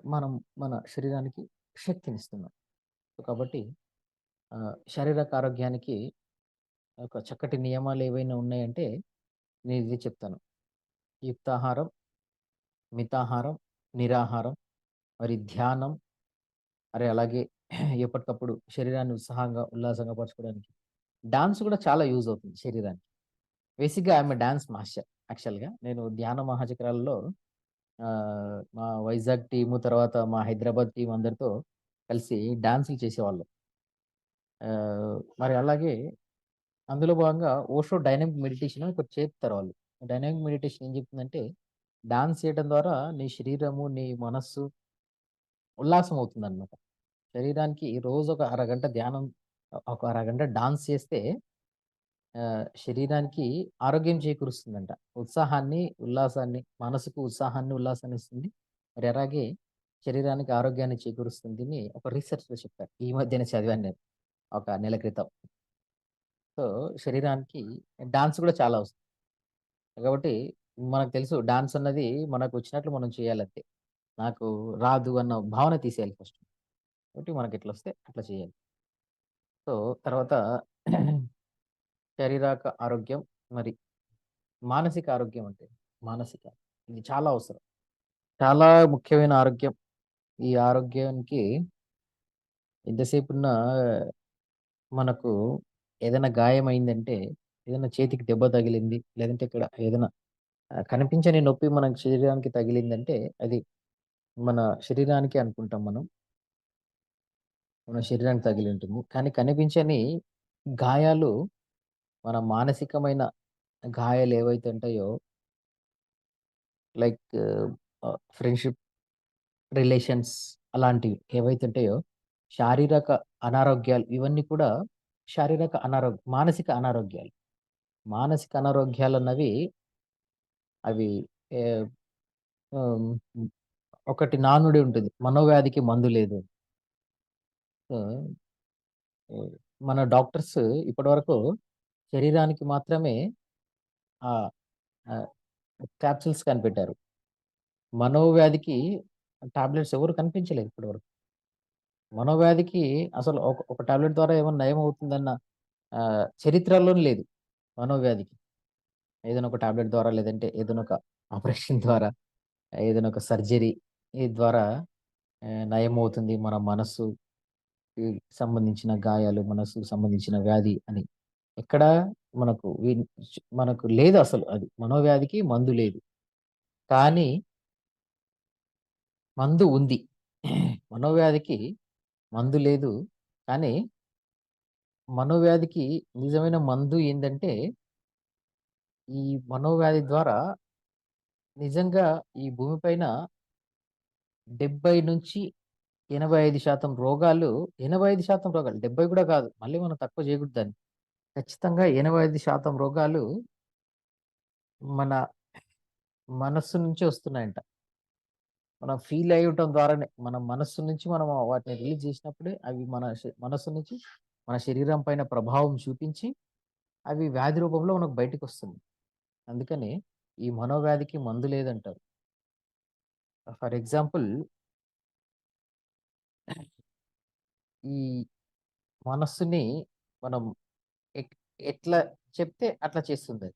మనం మన శరీరానికి శక్తినిస్తున్నాం. సో, కాబట్టి శారీరక ఆరోగ్యానికి ఒక చక్కటి నియమాలు ఏవైనా ఉన్నాయంటే నేను ఇదే చెప్తాను. యుక్తాహారం, మితాహారం, నిరాహారం, మరి ధ్యానం, మరి అలాగే ఎప్పటికప్పుడు శరీరాన్ని ఉత్సాహంగా, ఉల్లాసంగా పరచుకోవడానికి. డాన్స్ కూడా చాలా యూజ్ అవుతుంది శరీరానికి. బేసిక్‌గా ఐయామ్ ఎ డాన్స్ మాస్టర్ యాక్చువల్‌గా. నేను ధ్యాన మహాచక్రాలలో మా వైజాగ్ టీము, తర్వాత మా హైదరాబాద్ టీమ్ అందరితో కలిసి డాన్సులు చేసేవాళ్ళం. మరి అలాగే అందులో భాగంగా ఓషో డైనమిక్ మెడిటేషన్ అని ఒకటి చేపుతారు వాళ్ళు. డైనమిక్ మెడిటేషన్ ఏం చెప్తుందంటే, డాన్స్ చేయడం ద్వారా నీ శరీరము, నీ మనస్సు ఉల్లాసం అవుతుందనమాట. శరీరానికి రోజు ఒక అరగంట ధ్యానం, ఒక అరగంట డాన్స్ చేస్తే శరీరానికి ఆరోగ్యం చేకూరుస్తుందంట. ఉత్సాహాన్ని, ఉల్లాసాన్ని, మనసుకు ఉత్సాహాన్ని, ఉల్లాసాన్ని ఇస్తుంది. మరి అలాగే శరీరానికి ఆరోగ్యాన్ని చేకూరుస్తుంది అని ఒక రీసెర్చ్‌లో చెప్పారు. ఈ మధ్యనే చదివాను నేను. ఒక నెల క్రితం. సో, శరీరానికి డాన్స్ కూడా చాలా అవసరం. కాబట్టి మనకు తెలుసు డాన్స్ అన్నది మనకొచ్చినట్లు మనం చేయాలంతే. నాకు రాదు అన్న భావన తీసేయాలి ఫస్ట్. కాబట్టి మనకెట్లొస్తే అట్లా చేయాలి. సో, తర్వాత శారీరక ఆరోగ్యం, మరి మానసిక ఆరోగ్యం అంటే మానసిక ఇది చాలా అవసరం. చాలా ముఖ్యమైన ఆరోగ్యం. ఈ ఆరోగ్యానికి ఎంతసేపున్నా మనకు ఏదైనా గాయమైందంటే, ఏదైనా చేతికి దెబ్బ తగిలింది, లేదంటే ఇక్కడ ఏదైనా కనిపించని నొప్పి మన శరీరానికి తగిలిందంటే, అది మన శరీరానికే అనుకుంటాం మనం. మన శరీరానికి తగిలుంటుంది. కానీ కనిపించని గాయాలు మన మానసికమైన గాయాలు ఏవైతే ఉంటాయో, లైక్ ఫ్రెండ్‌షిప్ రిలేషన్స్ అలాంటివి ఏవైతే ఉంటాయో, శారీరక అనారోగ్యాలు ఇవన్నీ కూడా మానసిక అనారోగ్యాలు. మానసిక అనారోగ్యాలన్నవి అవి ఏ ఆహ్, ఒకటి నానుడి ఉంటుంది. మనోవ్యాధికి మందు లేదు. సో, ఆహ్, మన డాక్టర్స్ ఇప్పటివరకు శరీరానికి మాత్రమే ఆహ్, ఆహ్, క్యాప్సూల్స్ కనిపెట్టారు. మనోవ్యాధికి టాబ్లెట్స్ ఎవరు కనిపించలేదు ఇప్పటివరకు. మనోవ్యాధికి అసలు ఒక టాబ్లెట్ ద్వారా ఏమన్నా నయమవుతుందన్న చరిత్రలోనే లేదు మనోవ్యాధికి. ఏదైనా ఒక టాబ్లెట్ ద్వారా లేదంటే ఏదైనా ఒక ఆపరేషన్ ద్వారా, ఏదైనా ఒక సర్జరీ ద్వారా నయమవుతుంది మన మనస్సుకి సంబంధించిన గాయాలు, మనస్సుకు సంబంధించిన వ్యాధి అని. ఎక్కడా మనకు మనకు లేదు అసలు అది. మనోవ్యాధికి మందు లేదు. కానీ మందు ఉంది. మనోవ్యాధికి మందు లేదు. కానీ మనోవ్యాధికి నిజమైన మందు ఏందంటే, ఈ మనోవ్యాధి ద్వారా నిజంగా ఈ భూమి పైన 70-85% రోగాలు 85% రోగాలు 70 కూడా కాదు. మళ్ళీ మనం తక్కువ చేయకూడదు దాన్ని. ఖచ్చితంగా 85% రోగాలు మన మనస్సు నుంచే వస్తున్నాయంట. మనం ఫీల్ అయ్యటం ద్వారానే మన మనస్సు నుంచి మనం వాటిని రిలీజ్ చేసినప్పుడే అవి మనస్సు నుంచి మన శరీరం పైన ప్రభావం చూపించి అవి వ్యాధి రూపంలో మనకు బయటికొస్తుంది. అందుకని ఈ మనోవ్యాధికి మందు లేదంటారు. ఫర్ ఎగ్జాంపుల్ ఈ మనస్సుని మనం ఎట్ ఎట్లా చెప్తే అట్లా చేస్తుందది.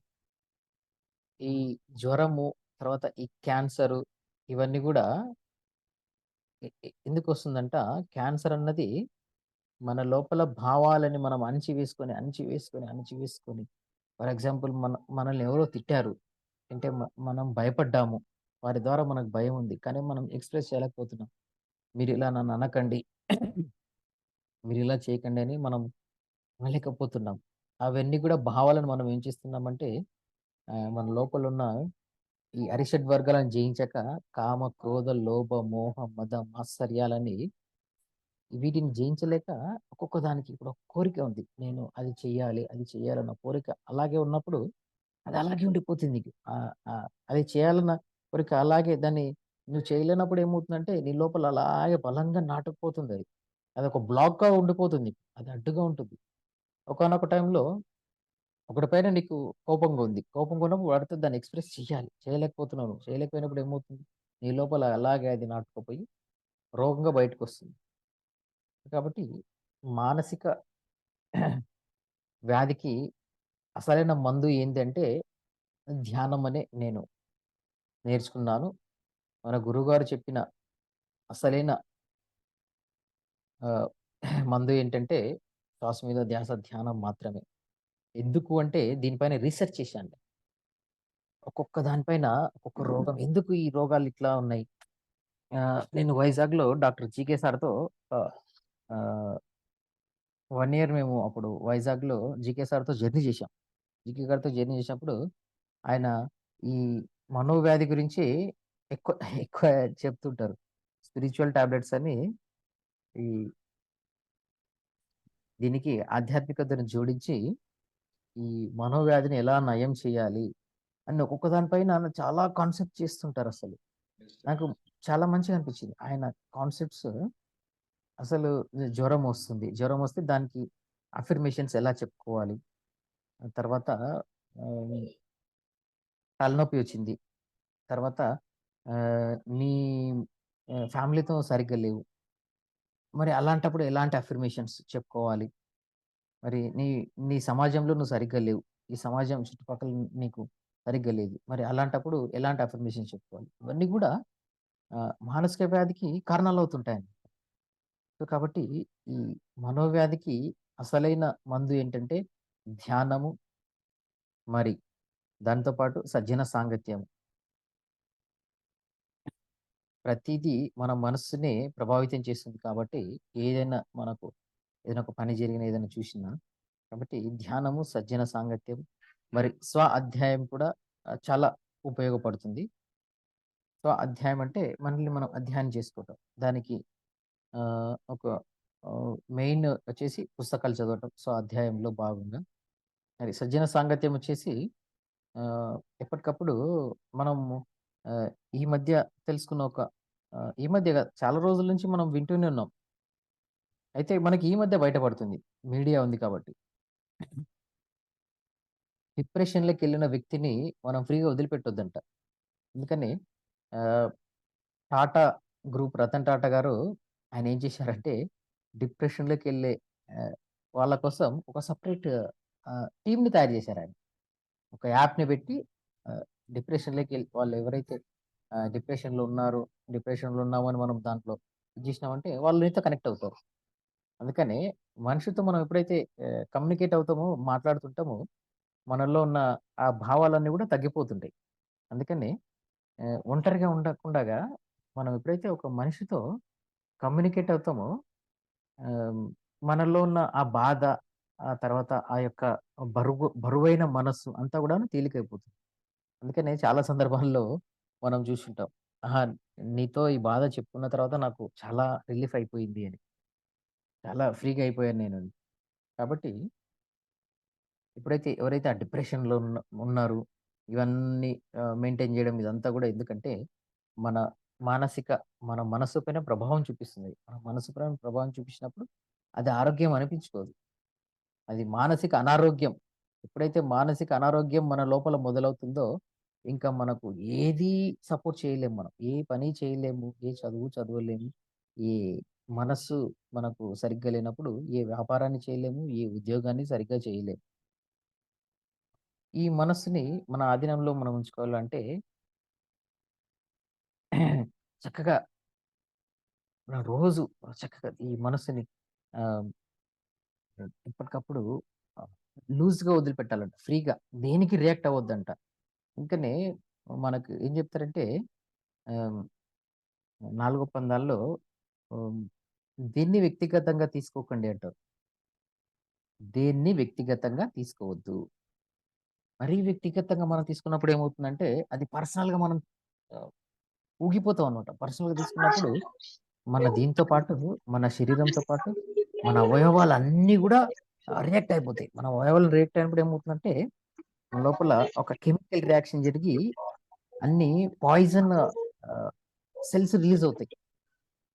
ఈ జ్వరము, తర్వాత ఈ క్యాన్సరు ఇవన్నీ గూడా ఎందుకొస్తుందంట, క్యాన్సర్ అన్నది మన లోపల భావాలని మనం అణిచివేసుకొని ఫర్ ఎగ్జాంపుల్ మనల్ని ఎవరో తిట్టారు. అంటే మనం భయపడ్డాము. వారి ద్వారా మనకు భయముంది. కానీ మనం ఎక్స్‌ప్రెస్ చేయలేకపోతున్నాం. మీరిలా నన్ననకండి. మీరిలా చేయకండి అని మనం అనలేకపోతున్నాం. అవన్నీ కూడా భావాలను మనం ఏం చేస్తున్నామంటే మన లోపలున్న ఈ అరిషడ్ వర్గాలను జయించాక కామ, క్రోధ, లోభ, మోహ, మద, మాత్సర్యాలని వీటిని జయించలేక ఒక్కొక్క దానికి ఇప్పుడు ఒక కోరిక ఉంది. నేను అది చెయ్యాలి, అది చేయాలన్న కోరిక అలాగే ఉన్నప్పుడు అది అలాగే ఉండిపోతుంది నీకు. అది చేయాలన్న కోరిక అలాగే దాన్ని నువ్వు చేయలేనప్పుడు ఏమవుతుందంటే నీ లోపల అలాగే బలంగా నాటుకుపోతుందది. అదొక బ్లాక్‌గా ఉండిపోతుంది. అది అడ్డుగా ఉంటుంది. ఒకానొక టైంలో ఒకడి పైన నీకు కోపంగా ఉంది. కోపంగా ఉన్నప్పుడు వాడితో దాన్ని ఎక్స్‌ప్రెస్ చెయ్యాలి. చేయలేకపోతున్నావు నువ్వు. చేయలేకపోయినప్పుడు ఏమవుతుంది? నీ లోపల అలాగే అది నాటుకుపోయి రోగంగా బయటకొస్తుంది. కాబట్టి మానసిక వ్యాధికి అసలైన మందు ఏందంటే ధ్యానం అనే నేను నేర్చుకున్నాను. మన గురువుగారు చెప్పిన అసలైన ఆహ్, మందు ఏంటంటే శ్వాస మీద ధ్యాస ధ్యానం మాత్రమే. ఎందుకు అంటే దీనిపైన రిసర్చ్ చేశాను. ఒక్కొక్క దానిపైన ఒక్కొక్క రోగం ఎందుకు ఈ రోగాలు ఇట్లా ఉన్నాయి? నేను వైజాగ్‌లో డాక్టర్ జీకే సార్‌తో ఆహ్, ఆహ్, 1 ఇయర్ మేము అప్పుడు వైజాగ్‌లో జీకే సార్‌తో జర్నీ చేశాం. జీకే గారితో జర్నీ చేసినప్పుడు ఆయన ఈ మనోవ్యాధి గురించి ఎక్కువ ఎక్కువ చెప్తుంటారు. స్పిరిచ్యువల్ టాబ్లెట్స్ అని ఈ దీనికి ఆధ్యాత్మికతను జోడించి ఈ మనోవ్యాధిని ఎలా నయం చేయాలి అని ఒక్కొక్క దాని పైన చాలా కాన్సెప్ట్ చేస్తుంటారసలు. నాకు చాలా మంచిగా అనిపించింది. ఆయన కాన్సెప్ట్స్ అసలు జ్వరమొస్తుంది. జ్వరమొస్తే దానికి అఫర్మేషన్స్ ఎలా చెప్పుకోవాలి? తర్వాత ఆహ్, తలనొప్పి వచ్చింది. తర్వాత నీ ఫ్యామిలీతో సరిగ్గా లేవు. మరి అలాంటప్పుడు ఎలాంటి అఫర్మేషన్స్ చెప్పుకోవాలి? మరి నీ నీ సమాజంలో నువ్వు సరిగ్గా లేవు. ఈ సమాజం చుట్టుపక్కల నీకు సరిగ్గా లేదు. మరి అలాంటప్పుడు ఎలాంటి అఫర్మేషన్స్ చెప్పుకోవాలి? ఇవన్నీ గూడా మానసిక వ్యాధికి కారణాలవుతుంటాయండి. సో, కాబట్టి ఈ మనోవ్యాధికి అసలైన మందు ఏంటంటే ధ్యానము, మరి దానితో పాటు సజ్జన సాంగత్యం. ప్రతీదీ మన మనస్సునే ప్రభావితం చేస్తుంది కాబట్టి ఏదైనా మనకు ఏదైనా ఒక పని జరిగినా, ఏదైనా చూసినా కాబట్టి ధ్యానము, సజ్జన సాంగత్యం, మరి స్వ అధ్యాయం కూడా చాలా ఉపయోగపడుతుంది. స్వ అధ్యాయం అంటే మనల్ని మనం అధ్యయనం చేసుకోవటం. దానికి ఒక మెయిన్ వచ్చేసి పుస్తకాలు చదవటం. స్వ అధ్యాయంలో భాగంగా. మరి సజ్జన సాంగత్యం వచ్చేసి ఆహ్, ఎప్పటికప్పుడు మనం ఆహ్, ఈ మధ్య తెలుసుకున్న ఒక ఈ మధ్య గాదు చాలా రోజుల నుంచి మనం వింటూనే ఉన్నాం. అయితే మనకి ఈ మధ్య బయటపడుతుంది. మీడియా ఉంది కాబట్టి. డిప్రెషన్‌లోకెళ్ళిన వ్యక్తిని మనం ఫ్రీగా వదిలిపెట్టొద్దంట. అందుకని ఆహ్, టాటా గ్రూప్ రతన్ టాటా గారు ఆయన ఏం చేశారంటే డిప్రెషన్‌లోకెళ్ళే ఆహ్, వాళ్ళ కోసం ఒక సెపరేట్ టీమ్‌ని తయారు చేశారాయన. ఒక యాప్‌ని పెట్టి ఆహ్, డిప్రెషన్‌లోకెళ్ళి వాళ్ళు ఎవరైతే డిప్రెషన్‌లో ఉన్నారు, డిప్రెషన్‌లో ఉన్నామని మనం దాంట్లో ఇది చేసినామంటే వాళ్ళు నీతో కనెక్ట్ అవుతారు. అందుకని మనిషితో మనం ఎప్పుడైతే కమ్యూనికేట్ అవుతామో, మాట్లాడుతుంటామో మనలో ఉన్న ఆ భావాలన్నీ కూడా తగ్గిపోతుంటాయి. అందుకని ఒంటరిగా ఉండకుండాగా మనం ఎప్పుడైతే ఒక మనిషితో కమ్యూనికేట్ అవుతామో ఆహ్, మనలో ఉన్న ఆ బాధ, ఆ తర్వాత ఆ యొక్క బరువైన మనస్సు అంతా కూడాను తేలికైపోతుంది. అందుకనే చాలా సందర్భాల్లో మనం చూసుంటాం. ఆహా! నీతో ఈ బాధ చెప్పుకున్న తర్వాత నాకు చాలా రిలీఫ్ అయిపోయింది అని. చాలా ఫ్రీగా అయిపోయాను నేనని. కాబట్టి ఎప్పుడైతే ఎవరైతే ఆ డిప్రెషన్‌లో ఉన్నారు. ఇవన్నీ మెయింటైన్ చేయడం ఇదంతా గూడా ఎందుకంటే, మన మానసిక మన మనస్సు పైన ప్రభావం చూపిస్తుంది. మన మనసు పైన ప్రభావం చూపించినప్పుడు అది ఆరోగ్యం అనిపించుకోదు. అది మానసిక అనారోగ్యం. ఎప్పుడైతే మానసిక అనారోగ్యం మన లోపల మొదలవుతుందో, ఇంకా మనకు ఏది సపోర్ట్ చేయలేము మనం. ఏ పని చేయలేము. ఏ చదువు చదవలేము. ఏ మనస్సు మనకు సరిగ్గా లేనప్పుడు ఏ వ్యాపారాన్ని చేయలేము. ఏ ఉద్యోగాన్ని సరిగ్గా చేయలేము. ఈ మనస్సుని మన ఆధీనంలో మనం ఉంచుకోవాలంటే చక్కగా మనం రోజు చక్కగా ఈ మనస్సుని ఆహ్, ఎప్పటికప్పుడు ఆహ్, లూజ్‌గా వదిలిపెట్టాలంట. ఫ్రీగా దేనికి రియాక్ట్ అవ్వద్దంట. అందుకనే మనకు ఏం చెప్తారంటే ఆహ్, నాలుగో పందాల్లో హ్మ్, దేన్ని వ్యక్తిగతంగా తీసుకోకండి అంటారు. దేన్ని వ్యక్తిగతంగా తీసుకోవద్దు. మరీ వ్యక్తిగతంగా మనం తీసుకున్నప్పుడు ఏమవుతుందంటే అది పర్సనల్‌గా మనం ఆహ్, ఊగిపోతాం అన్నమాట. పర్సనల్‌గా తీసుకున్నప్పుడు మన దీంతో పాటు, మన శరీరంతో పాటు, మన అవయవాలన్నీ గూడా రియాక్ట్ అయిపోతాయి. మన అవయవాలు రియాక్ట్ అయినప్పుడు ఏమవుతుందంటే, మన లోపల ఒక కెమికల్ రియాక్షన్ జరిగి అన్నీ పాయిజన్ ఆహ్, సెల్స్ రిలీజ్ అవుతాయి.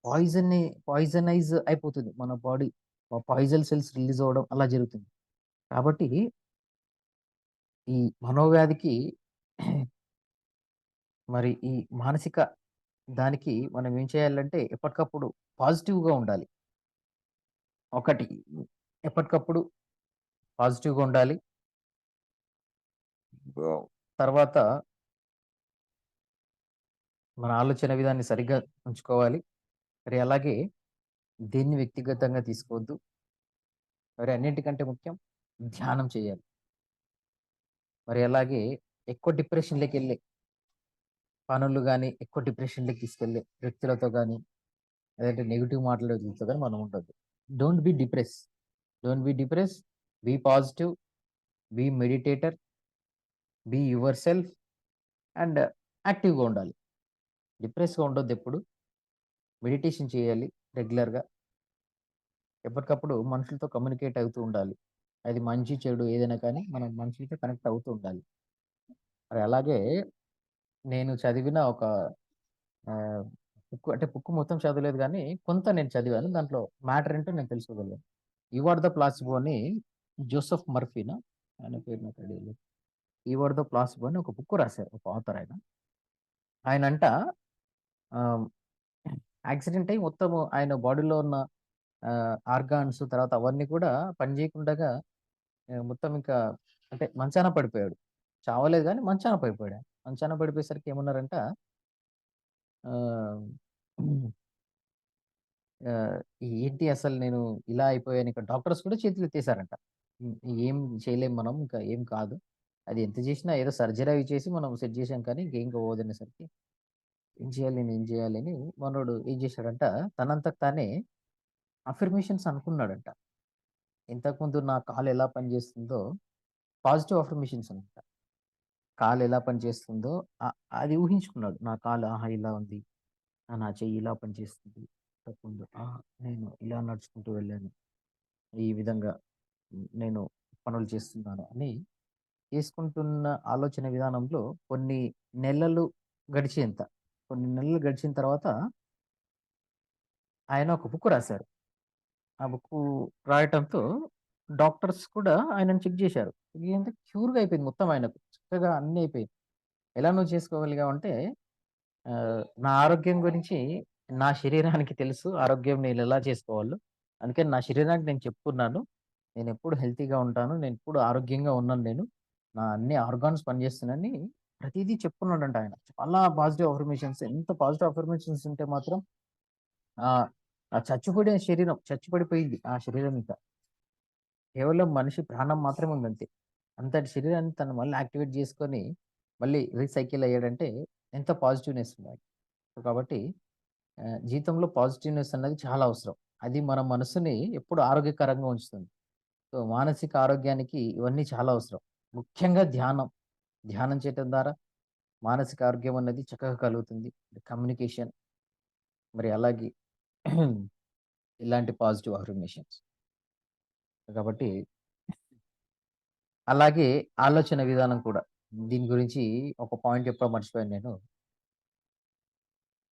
పాయిజన్‌ని పాయిజనైజ్ అయిపోతుంది మన బాడీ. పాయిజన్ సెల్స్ రిలీజ్ అవ్వడం అలా జరుగుతుంది. కాబట్టి ఈ మనోవ్యాధికి మరి ఈ మానసిక దానికి మనం ఏం చేయాలంటే ఎప్పటికప్పుడు పాజిటివ్‌గా ఉండాలి. ఒకటి ఎప్పటికప్పుడు పాజిటివ్‌గా ఉండాలి. తర్వాత మన ఆలోచన విధాన్ని సరిగ్గా ఉంచుకోవాలి. మరి అలాగే దేన్ని వ్యక్తిగతంగా తీసుకోవద్దు. మరి అన్నిటికంటే ముఖ్యం ధ్యానం చేయాలి. మరి అలాగే ఎక్కువ డిప్రెషన్‌లోకెళ్ళే పనులు గాని, ఎక్కువ డిప్రెషన్‌లోకి తీసుకెళ్ళే వ్యక్తులతో గాని, లేదంటే నెగెటివ్ మాటల వ్యక్తులతో గాని మనం ఉండొద్దు. Don't be depress. Don't be depress. Be positive. Be meditator. Be yourself and యాక్టివ్‌గా ఉండాలి. డిప్రెస్‌గా ఉండొద్దెప్పుడు. మెడిటేషన్ చేయాలి రెగ్యులర్‌గా. ఎప్పటికప్పుడు మనుషులతో కమ్యూనికేట్ అవుతూ ఉండాలి. అది మంచి, చెడు ఏదైనా కానీ మనం మనుషులతో కనెక్ట్ అవుతూ ఉండాలి. మరి అలాగే నేను చదివిన ఒక ఆహ్, బుక్ మొత్తం చదవలేదు గానీ, కొంత నేను చదివాను. దాంట్లో మ్యాటర్ ఏంటో నేను తెలుసుకోగలిగాను. 'యు ఆర్ ద ప్లాసిబో' అని జోసెఫ్ మర్ఫీనా? ఆయన పేరు నాకు ఐడియా లేదు. 'యు ఆర్ ద ప్లాసిబో' అని ఒక బుక్ రాసారు. ఒక ఆథర్ ఆయన. ఆయనంట ఆహ్, యాక్సిడెంట్ అయ్యి మొత్తము ఆయన బాడీలో ఉన్న ఆర్గాన్స్ తర్వాత అవన్నీ కూడా పనిచేయకుండగా మొత్తం ఇంకా అంటే మంచాన పడిపోయాడు. చావలేదు గానీ మంచాన పడిపోయాడు. మంచాన పడిపోయేసరికి ఏమన్నారంట ఆహ్, ఆహ్, ఏంటి అసలు నేను ఇలా అయిపోయాను. ఇక డాక్టర్స్ కూడా చేతులెత్తేసారంట. హ్మ్. ఏం చేయలేం మనం. ఇంకా ఏం కాదు. అది ఎంత చేసినా ఏదో సర్జరీ అవి చేసి మనం సెట్ చేసాం కానీ ఇంకేం పోదనేసరికి ఏం చేయాలి? నేను ఏం చేయాలి? అని మనోడు ఏం చేశాడంట తనంతట తానే అఫర్మేషన్స్ అనుకున్నాడంట. ఇంతకుముందు నా కాలు ఎలా పనిచేస్తుందో పాజిటివ్ అఫర్మేషన్స్ అనమాట. కాలు ఎలా పనిచేస్తుందో అది ఊహించుకున్నాడు. నా కాలు ఆహా! ఇలా ఉంది. నా చెయ్యి ఇలా పనిచేస్తుంది. ఇంతకుముందు నేను ఇలా నడుచుకుంటూ వెళ్ళాను. ఈ విధంగా నేను పనులు చేస్తున్నాను అని చేసుకుంటున్న ఆలోచన విధానంలో కొన్ని నెలలు గడిచేంత కొన్ని నెలలు గడిచిన తర్వాత ఆయన ఒక బుక్ రాశారు. ఆ బుక్కు రాయటంతో డాక్టర్స్ కూడా ఆయనను చెక్ జేశారు. ఏంటే క్యూర్‌గా అయిపోయింది మొత్తం ఆయనకు. చక్కగా అన్నీ అయిపోయాయి. ఎలా నువ్వు చేసుకోగలిగావంటే నా ఆరోగ్యం గురించి నా శరీరానికి తెలుసు. ఆరోగ్యం నేనెలా చేసుకోవాలో. అందుకని నా శరీరానికి నేను చెప్పుకున్నాను. నేనెప్పుడు హెల్తీగా ఉంటాను. నేనెప్పుడు ఆరోగ్యంగా ఉన్నాను నేను. నా అన్ని ఆర్గాన్స్ పనిచేస్తున్నాయని ప్రతీదీ చెప్పుకున్నాడంట ఆయన. చాలా పాజిటివ్ అఫర్మేషన్స్. ఎంత పాజిటివ్ అఫర్మేషన్స్ ఉంటే మాత్రం ఆహ్, ఆ చచ్చిపడిన శరీరం చచ్చిపడిపోయింది ఆ శరీరం ఇంక. కేవలం మనిషి ప్రాణం మాత్రమే ఉందంతే. అంతటి శరీరాన్ని తను మళ్ళీ యాక్టివేట్ చేసుకొని, మళ్ళీ రీసైకిల్ అయ్యాడంటే ఎంత పాజిటివ్‌నెస్ ఉండాలి. సో, కాబట్టి జీవితంలో పాజిటివ్‌నెస్ అన్నది చాలా అవసరం. అది మన మనసుని ఎప్పుడు ఆరోగ్యకరంగా ఉంచుతుంది. సో, మానసిక ఆరోగ్యానికి ఇవన్నీ చాలా అవసరం. ముఖ్యంగా ధ్యానం. ధ్యానం చేయటం ద్వారా మానసిక ఆరోగ్యం అన్నది చక్కగా కలుగుతుంది. కమ్యూనికేషన్ మరి అలాగే ఇలాంటి పాజిటివ్ అఫర్మేషన్స్. కాబట్టి అలాగే ఆలోచన విధానం కూడా. దీని గురించి ఒక పాయింట్ చెప్పడం మర్చిపోయాను నేను.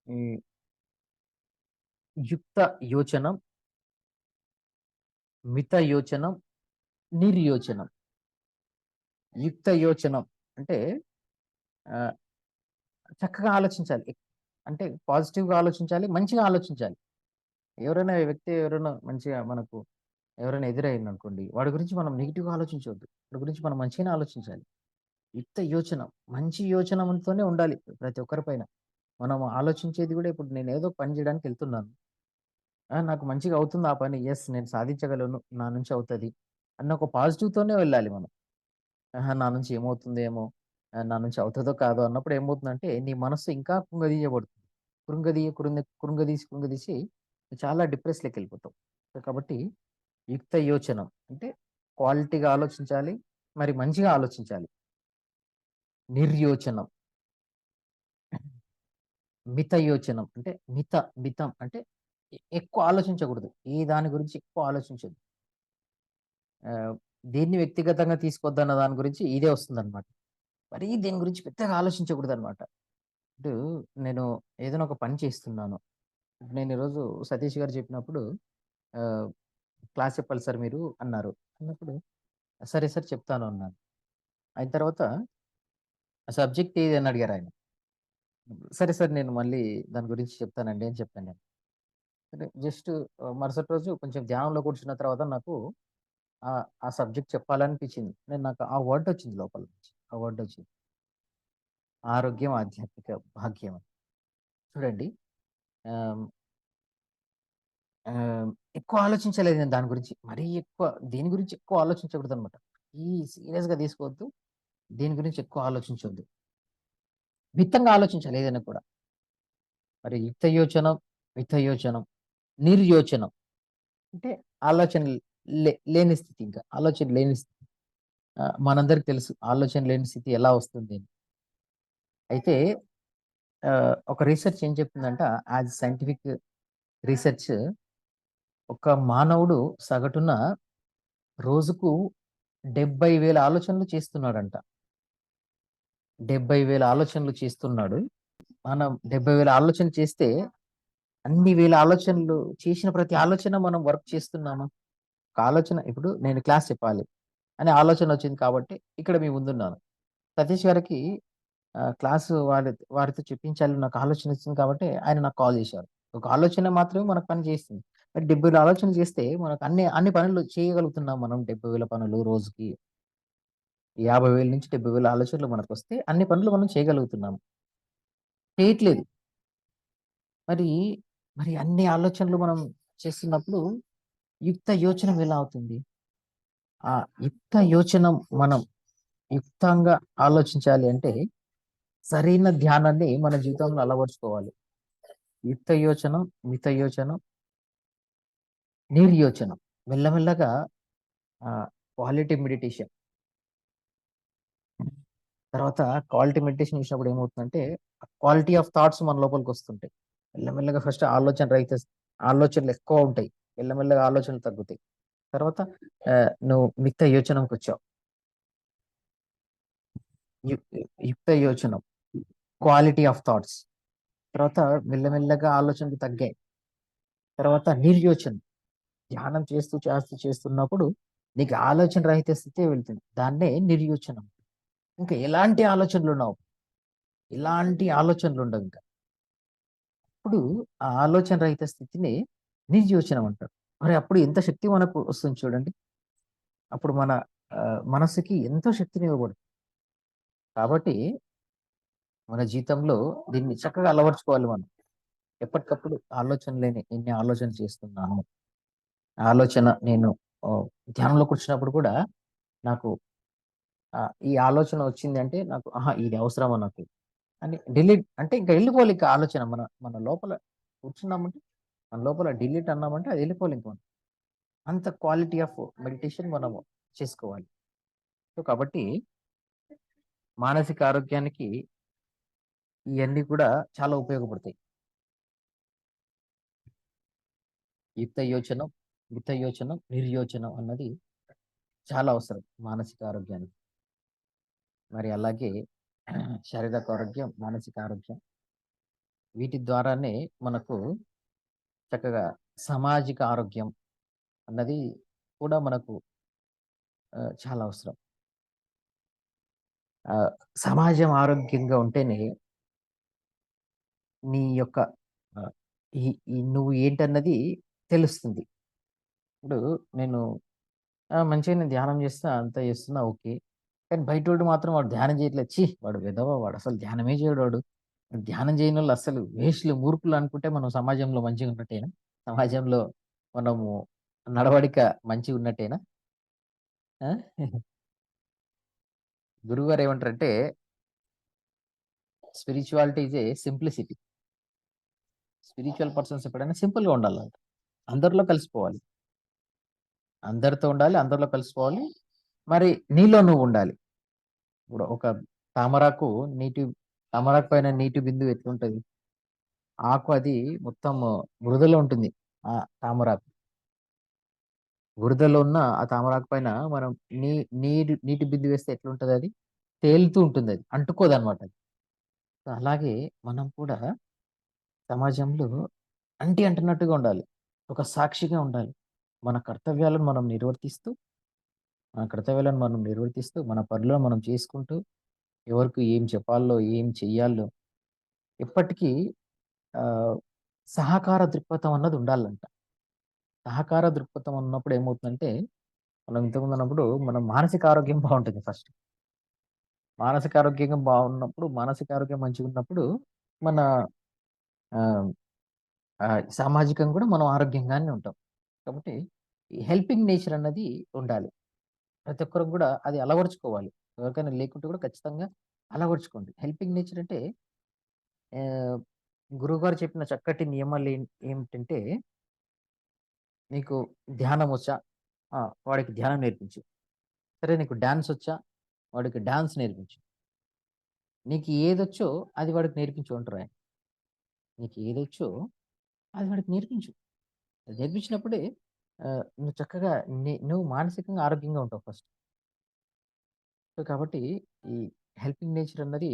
ఈ యుక్త యోచనం, మిత యోచనం, నిర్యోచనం. యుక్త యోచనం అంటే ఆహ్, చక్కగా ఆలోచించాలి. అంటే పాజిటివ్‌గా ఆలోచించాలి, మంచిగా ఆలోచించాలి. ఎవరైనా మంచిగా మనకు ఎవరైనా ఎదురయ్యిందనుకోండి, వాడి గురించి మనం నెగెటివ్‌గా ఆలోచించొద్దు. వాడి గురించి మనం మంచిగానే ఆలోచించాలి. యుక్త యోచనం, మంచి యోచనంతోనే ఉండాలి ప్రతి ఒక్కరి పైన. మనం ఆలోచించేది గూడా ఇప్పుడు నేనేదో పని జేయడానికెళ్తున్నాను. నాకు మంచిగా అవుతుంది ఆ పని. యెస్, నేను సాధించగలను. నా నుంచి అవుతది. అన్న ఒక పాజిటివ్‌తోనే వెళ్ళాలి మనం. నా నుంచి ఏమవుతుందేమో, నా నుంచి అవుతదో కాదో అన్నప్పుడు ఏమవుతుందంటే, నీ మనస్సు ఇంకా కుంగదీయబడుతుంది. కృంగదీసి చాలా డిప్రెస్‌లోకెళ్ళిపోతావు. సో, కాబట్టి యుక్త యోచనం అంటే క్వాలిటీగా ఆలోచించాలి. మరి మంచిగా ఆలోచించాలి. నిర్యోచనం, మిత యోచనం అంటే మితం అంటే ఎక్కువ ఆలోచించకూడదు. ఏ దాని గురించి ఎక్కువ ఆలోచించొద్దు. ఆహ్, దేన్ని వ్యక్తిగతంగా తీసుకోవద్దన్న దాని గురించి ఇదే వస్తుందన్నమాట. మరీ దీని గురించి పెద్దగా ఆలోచించకూడదన్నమాట. ఇప్పుడు నేను ఏదైనా ఒక పని చేస్తున్నాను. నేను ఈరోజు సతీష్ గారు చెప్పినప్పుడు ఆహ్, క్లాస్ చెప్పాలి సార్ మీరు అన్నారు. అన్నప్పుడు సరే సార్ చెప్తాను అన్నాను. అయిన తర్వాత సబ్జెక్ట్ ఏది అని అడిగారాయన. సరే సార్ నేను మళ్ళీ దాని గురించి చెప్తానండి అని చెప్పాను నేను. అంటే జస్ట్ మరుసటి రోజు కొంచెం ధ్యానంలో కూర్చున్న తర్వాత నాకు ఆ సబ్జెక్ట్ చెప్పాలనిపించింది. నాకు ఆ వర్డ్ వచ్చింది లోపల నుంచి. ఆ వర్డ్ వచ్చింది. ఆరోగ్యం, ఆధ్యాత్మిక భాగ్యం అని. చూడండి ఆహ్, ఆహ్, ఎక్కువ ఆలోచించలేదు నేను దాని గురించి. మరీ ఎక్కువ దేని గురించి ఎక్కువ ఆలోచించకూడదనమాట. సీరియస్‌గా తీసుకోవద్దు. దేని గురించి ఎక్కువ ఆలోచించొద్దు. మితంగా ఆలోచించాలి ఏదైనా కూడా. మరి యుక్తయోచనం, మితయోచనం, నిర్యోచనం అంటే ఆలోచన లేని స్థితి ఇంకా. ఆలోచన లేని స్థితి. మనందరికి తెలుసు ఆలోచన లేని స్థితి ఎలా వస్తుంది అని. అయితే ఒక రీసెర్చ్ ఏం చెప్తుందంట యాస్ సైంటిఫిక్ రీసెర్చ్ ఒక మానవుడు సగటున రోజుకు 70,000 ఆలోచనలు చేస్తున్నాడంట. 70,000 ఆలోచనలు చేస్తున్నాడు. మనం 70,000 ఆలోచనలు చేస్తే అన్ని వేల ఆలోచనలు చేసిన ప్రతి ఆలోచన మనం వర్క్ చేస్తున్నామా? ఒక ఆలోచన ఇప్పుడు నేను క్లాస్ చెప్పాలి అనే ఆలోచన వచ్చింది కాబట్టి ఇక్కడ మీ ముందున్నాను. సతీష్ గారికి క్లాసు వారితో చెప్పించాలని నాకు ఆలోచన వచ్చింది కాబట్టి ఆయన నాకు కాల్ చేశారు. ఒక ఆలోచన మాత్రమే మనకు పని చేస్తుంది. మరి 70,000 ఆలోచనలు చేస్తే మనకు అన్ని అన్ని పనులు చేయగలుగుతున్నాం మనం 70,000 పనులు రోజుకి. 50,000-70,000 ఆలోచనలు మనకొస్తే అన్ని పనులు మనం చేయగలుగుతున్నాం. చేయట్లేదు. మరి, మరి అన్ని ఆలోచనలు మనం చేస్తున్నప్పుడు యుక్త యోచనం ఎలా అవుతుంది? ఆ యుక్త యోచనం మనం యుక్తంగా ఆలోచించాలి అంటే సరైన ధ్యానాన్ని మన జీవితంలో అలవరుచుకోవాలి. యుక్త యోచనం, మిత యోచనం, నిర్యోచనం. మెల్లమెల్లగా క్వాలిటీ మెడిటేషన్. తర్వాత క్వాలిటీ మెడిటేషన్ చేసినప్పుడు ఏమవుతుందంటే, క్వాలిటీ ఆఫ్ థాట్స్ మన లోపలికొస్తుంటాయి. మెల్లమెల్లగా ఫస్ట్ ఆలోచనలు ఎక్కువ ఉంటాయి. మెల్లమెల్లగా ఆలోచనలు తగ్గుతాయి. తర్వాత నువ్వు మిత యోచనంకొచ్చావు. యు యుక్త యోచనం, క్వాలిటీ ఆఫ్ థాట్స్. తర్వాత మెల్లమెల్లగా ఆలోచనలు తగ్గాయి. తర్వాత నిర్యోచనం. ధ్యానం చేస్తున్నప్పుడు నీకు ఆలోచన రహిత స్థితే వెళ్తుంది. దాన్నే నిర్యోచనం. ఇంకా ఎలాంటి ఆలోచనలుండవు. ఎలాంటి ఆలోచనలుండవు ఇంక. అప్పుడు ఆ ఆలోచన రహిత స్థితిని నిర్యోచనం అంటారు. మరి అప్పుడు ఎంత శక్తి మనకు వస్తుంది చూడండి. అప్పుడు మన మనసుకి ఎంతో శక్తినివ్వబడుతుంది. కాబట్టి మన జీవితంలో దీన్ని చక్కగా అలవరుచుకోవాలి మనం. ఎప్పటికప్పుడు ఆలోచనలేని ఎన్ని ఆలోచనలు చేస్తున్నాను. ఆలోచన నేను ధ్యానంలో కూర్చున్నప్పుడు కూడా నాకు ఈ ఆలోచన వచ్చింది అంటే నాకు ఆహా! ఇది అవసరమా నాకు అని డిలీట్ అంటే ఇంక వెళ్ళిపోవాలి ఇంక ఆలోచన. మన మన లోపల కూర్చున్నామంటే మన లోపల డిలీట్ అన్నామంటే అది వెళ్ళిపోవాలి ఇంక మనం. అంత క్వాలిటీ ఆఫ్ మెడిటేషన్ మనము చేసుకోవాలి. సో, కాబట్టి మానసిక ఆరోగ్యానికి ఇయన్నీ కూడా చాలా ఉపయోగపడతాయి. యుక్త యోచనం, మిత యోచనం, నిర్యోచనం అన్నది చాలా అవసరం మానసిక ఆరోగ్యానికి. మరి అలాగే శారీరక ఆరోగ్యం, మానసిక ఆరోగ్యం వీటి ద్వారానే మనకు చక్కగా సామాజిక ఆరోగ్యం అన్నది కూడా మనకు చాలా అవసరం. సమాజం ఆరోగ్యంగా ఉంటేనే నీ యొక్క ఆహ్, ఈ ఈ నువ్వు ఏంటన్నది తెలుస్తుంది. ఇప్పుడు నేను మంచిగానే ధ్యానం చేస్తున్నా, అంతా చేస్తున్నా ఓకే. కానీ బయటోడు మాత్రం వాడు ధ్యానం చేయట్లేదు. ఛీ! వాడు వెధవ వాడు అసలు ధ్యానమే చేయడు వాడు. ధ్యానం చేయనోళ్ళు అస్సలు వేస్ట్‌లు, మూర్ఖులు అనుకుంటే మనం సమాజంలో మంచిగా ఉన్నట్టేనా? సమాజంలో మనము నడవడిక మంచిగున్నట్టేనా? ఆ! గురువుగారు ఏమంటారంటే spirituality is a simplicity. Spiritual persons ఎప్పుడైనా సింపుల్‌గా ఉండాలంట. అందరిలో కలిసిపోవాలి. అందరితో ఉండాలి. అందరిలో కలిసిపోవాలి. మరి నీలో నువ్వు ఉండాలి. ఇప్పుడు ఒక తామరాకు నీటి తామరాకు పైన నీటి బిందువు ఎట్లుంటది? ఆకు అది మొత్తం బురదలో ఉంటుంది. ఆ తామరాకు. బురదలో ఉన్న ఆ తామరాకు పైన మనం నీ నీటి బిందువు వేస్తే ఎట్లుంటదది? తేలుతూ ఉంటుందది. అంటుకోదనమాట అది. సో, అలాగే మనం కూడా సమాజంలో అంటున్నట్టుగా ఉండాలి. ఒక సాక్షిగా ఉండాలి. మన కర్తవ్యాలను మనం నిర్వర్తిస్తూ, మన పనులను మనం చేసుకుంటూ, ఎవరికి ఏం చెప్పాలో, ఏం చెయ్యాలో ఎప్పటికీ ఆహ్, సహకార దృక్పథం అన్నది ఉండాలంట. సహకార దృక్పథం ఉన్నప్పుడు ఏమవుతుందంటే, మనం ఇంతకుముందు అన్నప్పుడు మన మానసిక ఆరోగ్యం బావుంటుంది ఫస్ట్. మానసిక ఆరోగ్యం మంచిగున్నప్పుడు మన ఆహ్, సామాజికంగా కూడా మనం ఆరోగ్యంగానే ఉంటాం. కాబట్టి ఈ హెల్పింగ్ నేచర్ అన్నది ఉండాలి. ప్రతి ఒక్కరు కూడా అది అలవరుచుకోవాలి. ఎవరికైనా లేకుంటే కూడా ఖచ్చితంగా అలవరుచుకోండి. హెల్పింగ్ నేచర్ అంటే ఆహ్, గురువుగారు చెప్పిన చక్కటి నియమాలు ఏమిటంటే, నీకు ధ్యానం వచ్చా? ఆ! వాడికి ధ్యానం నేర్పించు. సరే నీకు డాన్స్ వచ్చా? వాడికి డాన్స్ నేర్పించు. నీకు ఏదొచ్చో అది వాడికి నేర్పించు అంటారు ఆయన. నీకు ఏదొచ్చో అది వాడికి నేర్పించు. అది నేర్పించినప్పుడే నువ్వు చక్కగా నువ్వు మానసికంగా ఆరోగ్యంగా ఉంటావు ఫస్ట్. సో, కాబట్టి ఈ హెల్పింగ్ నేచర్ అన్నది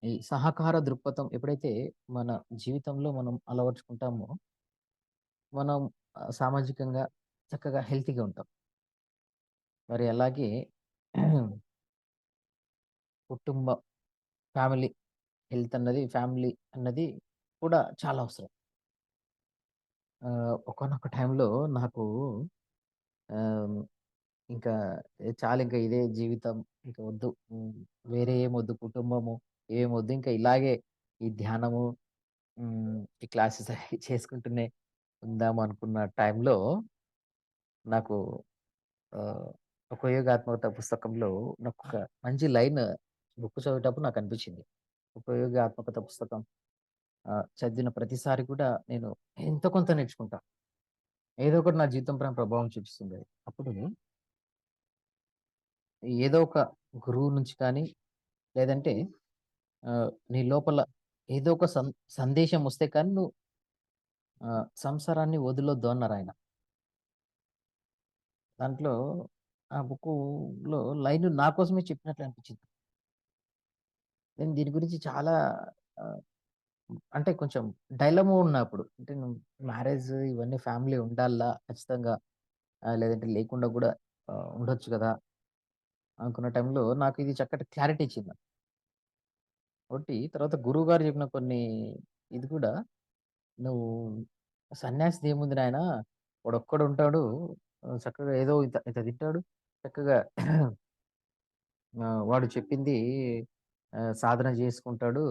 ఈ సహకార దృక్పథం ఎప్పుడైతే మన జీవితంలో మనం అలవరుచుకుంటామో, మనం సామాజికంగా చక్కగా హెల్తీగా ఉంటాం. మరి అలాగే కుటుంబ ఫ్యామిలీ ఫ్యామిలీ అన్నది కూడా చాలా అవసరం. ఒకానొక టైంలో నాకు ఆహ్, ఇంకా చాలింక ఇదే జీవితం. ఇంక వద్దు. వేరే ఏమొద్దు. కుటుంబము ఏమొద్దు. ఇంకా ఇలాగే ఈ ధ్యానము, ఈ క్లాసెస్ అయి చేసుకుంటూనే ఉందాం అనుకున్న టైంలో నాకు ఆహ్, 'ఉపయోగాత్మకత' పుస్తకంలో నాకొక మంచి లైన్ బుక్ చదివేటప్పుడు నాకనిపించింది. 'ఉపయోగాత్మకత' పుస్తకం చదివిన ప్రతిసారి కూడా నేను ఎంతో కొంత నేర్చుకుంటా. ఏదో ఒకటి నా జీవితం పైన ప్రభావం చూపిస్తుందది. అప్పుడు ఏదో ఒక గురువు నుంచి కానీ, లేదంటే నీ లోపల ఏదో ఒక సందేశం వస్తే కానీ నువ్వు సంసారాన్ని వదలొద్దు అన్నారాయన. దాంట్లో ఆ బుక్కులో లైన్ నా కోసమే చెప్పినట్లు అనిపించింది. నేను దీని గురించి చాలా ఆహ్, అంటే కొంచెం డైలమా ఉన్నా అప్పుడు. అంటే మ్యారేజ్ ఇవన్నీ ఫ్యామిలీ ఉండాలా ఖచ్చితంగా, లేదంటే లేకుండా గూడా ఉండొచ్చు గదా! అనుకున్న టైంలో నాకు ఇది చక్కటి క్లారిటీ ఇచ్చింది. ఒకటి తర్వాత గురువుగారు చెప్పిన కొన్ని ఇది కూడా, నువ్వు సన్యాసిదేముంది నాయనా, వాడొక్కడుంటాడు. చక్కగా ఏదో ఇంత ఇంత తింటాడు. చక్కగా వాడు చెప్పింది సాధన చేసుకుంటాడు.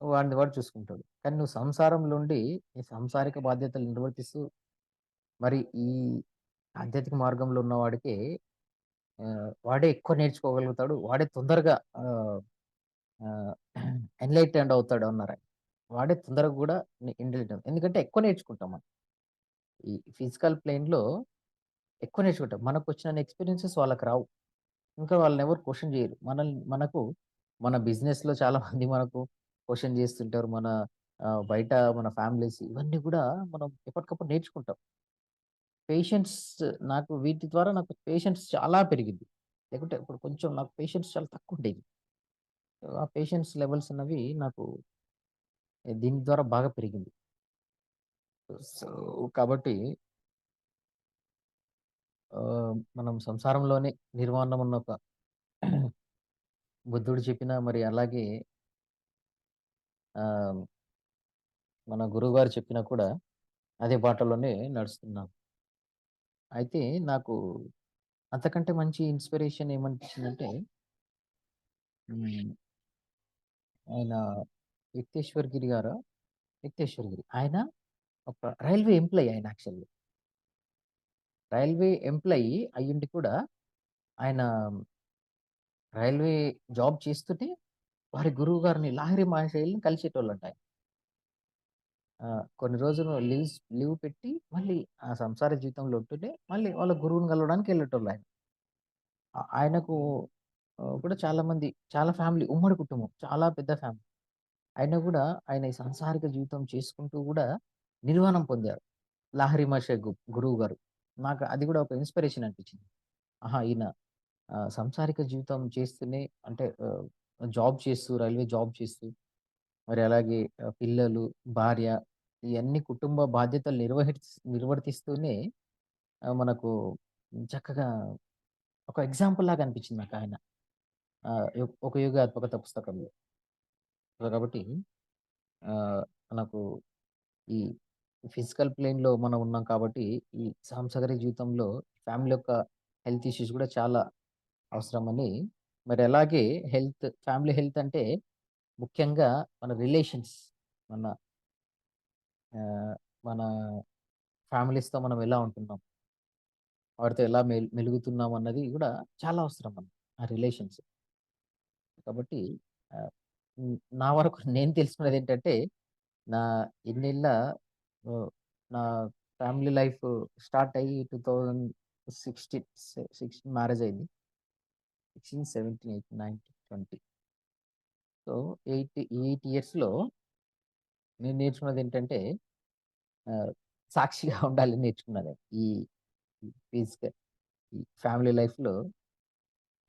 వాడిని వాడు చూసుకుంటాడు. కానీ నువ్వు సంసారంలో ఉండి, ఈ సాంసారిక బాధ్యతలు నిర్వర్తిస్తూ, మరి ఈ ఆధ్యాత్మిక మార్గంలో ఉన్నవాడికి వాడే ఎక్కువ నేర్చుకోగలుగుతాడు. వాడే తొందరగా ఆహ్, ఎన్‌లైటెండ్ అవుతాడు అన్నారాయన. వాడే తొందరగా గూడా ఇంటెలిజెంట్, ఎందుకంటే ఎక్కువ నేర్చుకుంటాం మనం. ఈ ఫిజికల్ ప్లేన్‌లో ఎక్కువ నేర్చుకుంటాం. మనకొచ్చినన్ని ఎక్స్‌పీరియన్సెస్ వాళ్ళకి రావు. ఇంకా వాళ్ళనెవరు క్వెషన్ జేయరు. మనకు మన బిజినెస్‌లో చాలామంది మనకు క్వెషన్ జేస్తుంటారు. బయట మన ఫ్యామిలీస్ ఇవన్నీ గూడా మనం ఎప్పటికప్పుడు నేర్చుకుంటాం. పేషెన్స్, వీటి ద్వారా నాకు పేషెన్స్ చాలా పెరిగింది. లేకుంటే ఇప్పుడు కొంచెం నాకు పేషెన్స్ చాలా తక్కువుండేది. ఆ పేషెన్స్ లెవెల్స్ అన్నవి నాకు దీని ద్వారా బాగా పెరిగింది. సో, కాబట్టి మనం సంసారంలోనే నిర్వాణం ఉన్న ఒక బుద్ధుడు చెప్పిన, మరి అలాగే ఆహ్, మన గురువుగారు చెప్పినా కూడా అదే బాటలోనే నడుస్తున్నాం. అయితే నాకు అంతకంటే మంచి ఇన్‌స్పిరేషన్ ఏమనిపించిందంటే, హ్మ్. ఆయన యుక్తేశ్వర్ గిరి గారో, యుక్తేశ్వర్ గిరి. ఆయన ఒక రైల్వే ఎంప్లాయీ ఆయన యాక్చువల్లీ. రైల్వే ఎంప్లాయీ అయ్యుండి కూడా ఆయన రైల్వే జాబ్ చేస్తూనే వారి గురువు గారిని లాహిరి మహేషయ్యని కలిసేటోళ్ళంట ఆయన. కొన్ని రోజులు లీవ్ పెట్టి మళ్ళీ ఆ సంసార జీవితంలో ఉంటూనే మళ్ళీ వాళ్ళ గురువుని కలవడానికి ఎళ్ళేటోళ్ళాయన. ఆయనకు కూడా చాలా ఫ్యామిలీ, ఉమ్మడి కుటుంబం. చాలా పెద్ద ఫ్యామిలీ. అయినా గూడా ఆయన ఈ సాంసారిక జీవితం చేసుకుంటూ గూడా నిర్వాణం పొందారు. లాహిరి మహర్షి గురువు గారు. నాకు అది గూడా ఒక ఇన్‌స్పిరేషన్ అనిపించింది. ఆహా! ఈయన సంసారిక జీవితం చేస్తూనే, అంటే రైల్వే జాబ్ చేస్తూ, మరి అలాగే పిల్లలు, భార్య, ఇయన్నీ కుటుంబ బాధ్యతలు నిర్వర్తిస్తూనే మనకు చక్కగా ఒక ఎగ్జాంపుల్ లాగా అనిపించింది నాకాయన. ఒక యోగాత్మకత పుస్తకంలో. సో, కాబట్టి ఆహ్, నాకు ఈ ఫిజికల్ ప్లేన్‌లో మనం ఉన్నాం కాబట్టి, ఈ సాంసారిక జీవితంలో ఫ్యామిలీ యొక్క హెల్త్ ఇష్యూస్ గూడా చాలా అవసరమని, మరి అలాగే ఫ్యామిలీ హెల్త్ అంటే ముఖ్యంగా మన రిలేషన్స్, మన ఆహ్, మన ఫ్యామిలీస్‌తో మనం ఎలా ఉంటున్నాం, వారితో ఎలా మెలుగుతున్నాం అన్నది గూడా చాలా అవసరం మనకి. ఆ రిలేషన్స్. కాబట్టి ఆహ్, నా వరకు నేను తెలుసుకున్నదేంటంటే, నా ఇన్నేళ్ల ఆహ్, నా ఫ్యామిలీ లైఫ్ స్టార్ట్ అయ్యి 2016 మ్యారేజ్ అయింది. 16, 17, 18, 19, 20. సో, 8 ఇయర్స్‌లో నేను నేర్చుకున్నదేంటంటే, ఆహ్, సాక్షిగా ఉండాలని నేర్చుకున్నాను. ఈ ఫిజికల్ ఈ ఫ్యామిలీ లైఫ్‌లో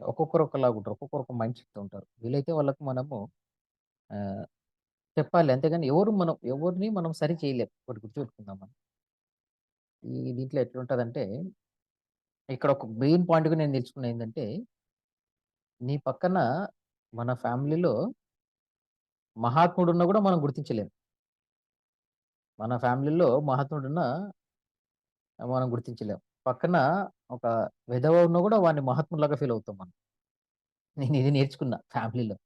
ఒక్కొక్కరు ఒకలాగుంటారు. ఒక్కొక్కరు ఒక మైండ్ సెట్‌తో ఉంటారు. వీలైతే వాళ్ళకి మనము ఆహ్, చెప్పాలి. అంతేగాని ఎవరిని మనం సరి చేయలేం. ఒకటి గుర్తుపెట్టుకుందాం మనం. దీంట్లో ఎట్లుంటదంటే, ఇక్కడ ఒక మెయిన్ పాయింట్‌గా నేను నేర్చుకున్నదేంటంటే, నీ పక్కన మన ఫ్యామిలీలో మహాత్ముడున్నా గూడా మనం గుర్తించలేం. మన ఫ్యామిలీలో మహాత్ముడున్నా మనం గుర్తించలేం. పక్కన ఒక వెధవ ఉన్నా గూడా వాడిని మహాత్ముడిలాగా ఫీల్ అవుతాం మనం. నేనిది నేర్చుకున్నా ఫ్యామిలీలో.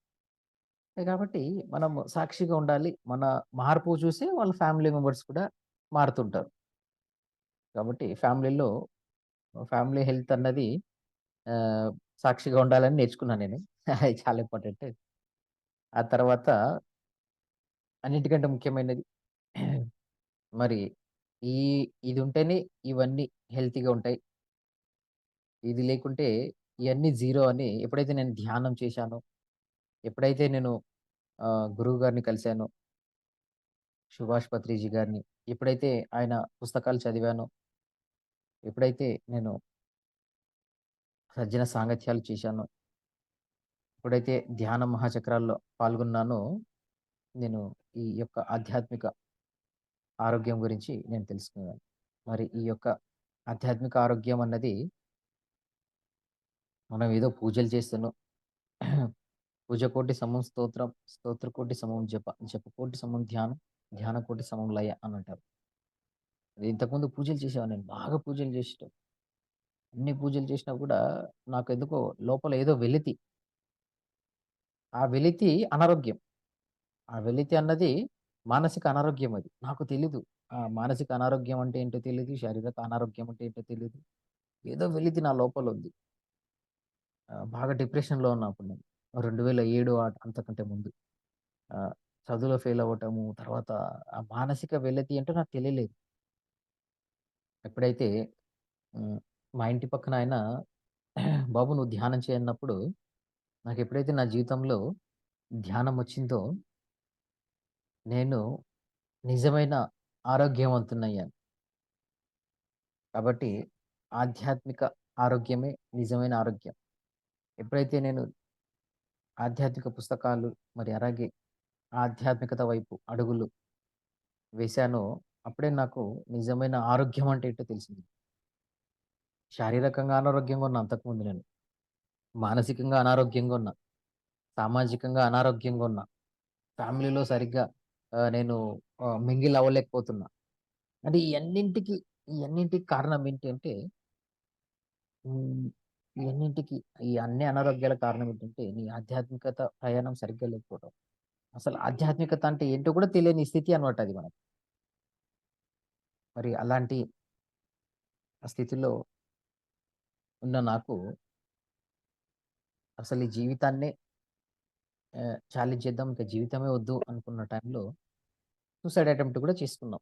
కాబట్టి మనం సాక్షిగా ఉండాలి. మన మార్పు చూసి వాళ్ళ ఫ్యామిలీ మెంబర్స్ కూడా మారుతుంటారు. కాబట్టి ఫ్యామిలీ హెల్త్ అన్నది ఆహ్, సాక్షిగా ఉండాలని నేర్చుకున్నాను నేను. అది చాలా ఇంపార్టెంట్. ఆ తర్వాత అన్నిటికంటే ముఖ్యమైనది, మరి ఈ ఇది ఉంటేనే ఇవన్నీ హెల్తీగా ఉంటాయి. ఇది లేకుంటే ఇయన్నీ జీరో అని ఎప్పుడైతే నేను ధ్యానం చేశానో, ఎప్పుడైతే నేను గురువు గారిని కలిసానో, సుభాష్ పత్రిజీ గారిని, ఎప్పుడైతే ఆయన పుస్తకాలు చదివానో, ఎప్పుడైతే నేను సజ్జన సాంగత్యాలు చేశాను. ఎప్పుడైతే ధ్యాన మహాచక్రాల్లో పాల్గొన్నానో, నేను ఈ యొక్క ఆధ్యాత్మిక ఆరోగ్యం గురించి నేను తెలుసుకున్నాను. మరి ఈ యొక్క ఆధ్యాత్మిక ఆరోగ్యం అన్నది మనం ఏదో పూజలు చేస్తున్నాం. పూజ కోటి సమం స్తోత్రం, స్తోత్ర కోటి సమం జప, జప కోటి సమం ధ్యానం, ధ్యాన కోటి సమం లయ అని అంటారు. ఇంతకుముందు పూజలు చేసేవాడిని నేను. బాగా పూజలు చేసేటోన్ని. అన్ని పూజలు చేసినా కూడా నాకెందుకో లోపల ఏదో వెలితి. ఆ వెలితి అనారోగ్యం. ఆ వెలితి అన్నది మానసిక అనారోగ్యం అది. నాకు తెలీదు. ఆ మానసిక అనారోగ్యం అంటే ఏంటో తెలీదు. శారీరక అనారోగ్యం అంటే ఏంటో తెలీదు. ఏదో వెలితి నా లోపలుంది. బాగా డిప్రెషన్‌లో ఉన్నా అప్పుడు నేను. 2007 అంతకంటే ముందు. ఆహ్, చదువులో ఫెయిల్ అవ్వటము, తర్వాత ఆ మానసిక వెలితి ఏంటో నాకు తెలియలేదు. ఎప్పుడైతే హ్మ్, మా ఇంటి పక్కన ఆయన బాబు నువ్వు ధ్యానం చెయ్ అన్నప్పుడు, నాకెప్పుడైతే నా జీవితంలో ధ్యానం వచ్చిందో, నేను నిజమైన ఆరోగ్యవంతుడినయ్యాను. కాబట్టి ఆధ్యాత్మిక ఆరోగ్యమే నిజమైన ఆరోగ్యం. ఎప్పుడైతే నేను ఆధ్యాత్మిక పుస్తకాలు, మరి అలాగే ఆధ్యాత్మికత వైపు అడుగులు వేశానో, అప్పుడే నాకు నిజమైన ఆరోగ్యం అంటే ఏంటో తెలిసింది. శారీరకంగా అనారోగ్యంగా ఉన్నా అంతకుముందు నేను. మానసికంగా అనారోగ్యంగా ఉన్నా. సామాజికంగా అనారోగ్యంగా ఉన్నా. ఫ్యామిలీలో సరిగ్గా నేను మింగిల్ అవ్వలేకపోతున్నా. అంటే ఈ అన్నింటికి కారణం ఏంటి అంటే హ్మ్. ఇవన్నింటికి ఈ అన్ని అనారోగ్యాలకు కారణం ఏంటంటే, నీ ఆధ్యాత్మికత ప్రయాణం సరిగ్గా లేకపోవడం. అసలు ఆధ్యాత్మికత అంటే ఏంటో కూడా తెలియని స్థితి అన్నమాట అది మనకి. మరి అలాంటి స్థితిలో ఉన్న నాకు అసలు ఈ జీవితాన్నే ఛాలెంజ్ చేద్దాం. ఇక జీవితమే వద్దు అనుకున్న టైంలో సూసైడ్ అటెంప్ట్ కూడా చేసుకున్నాం.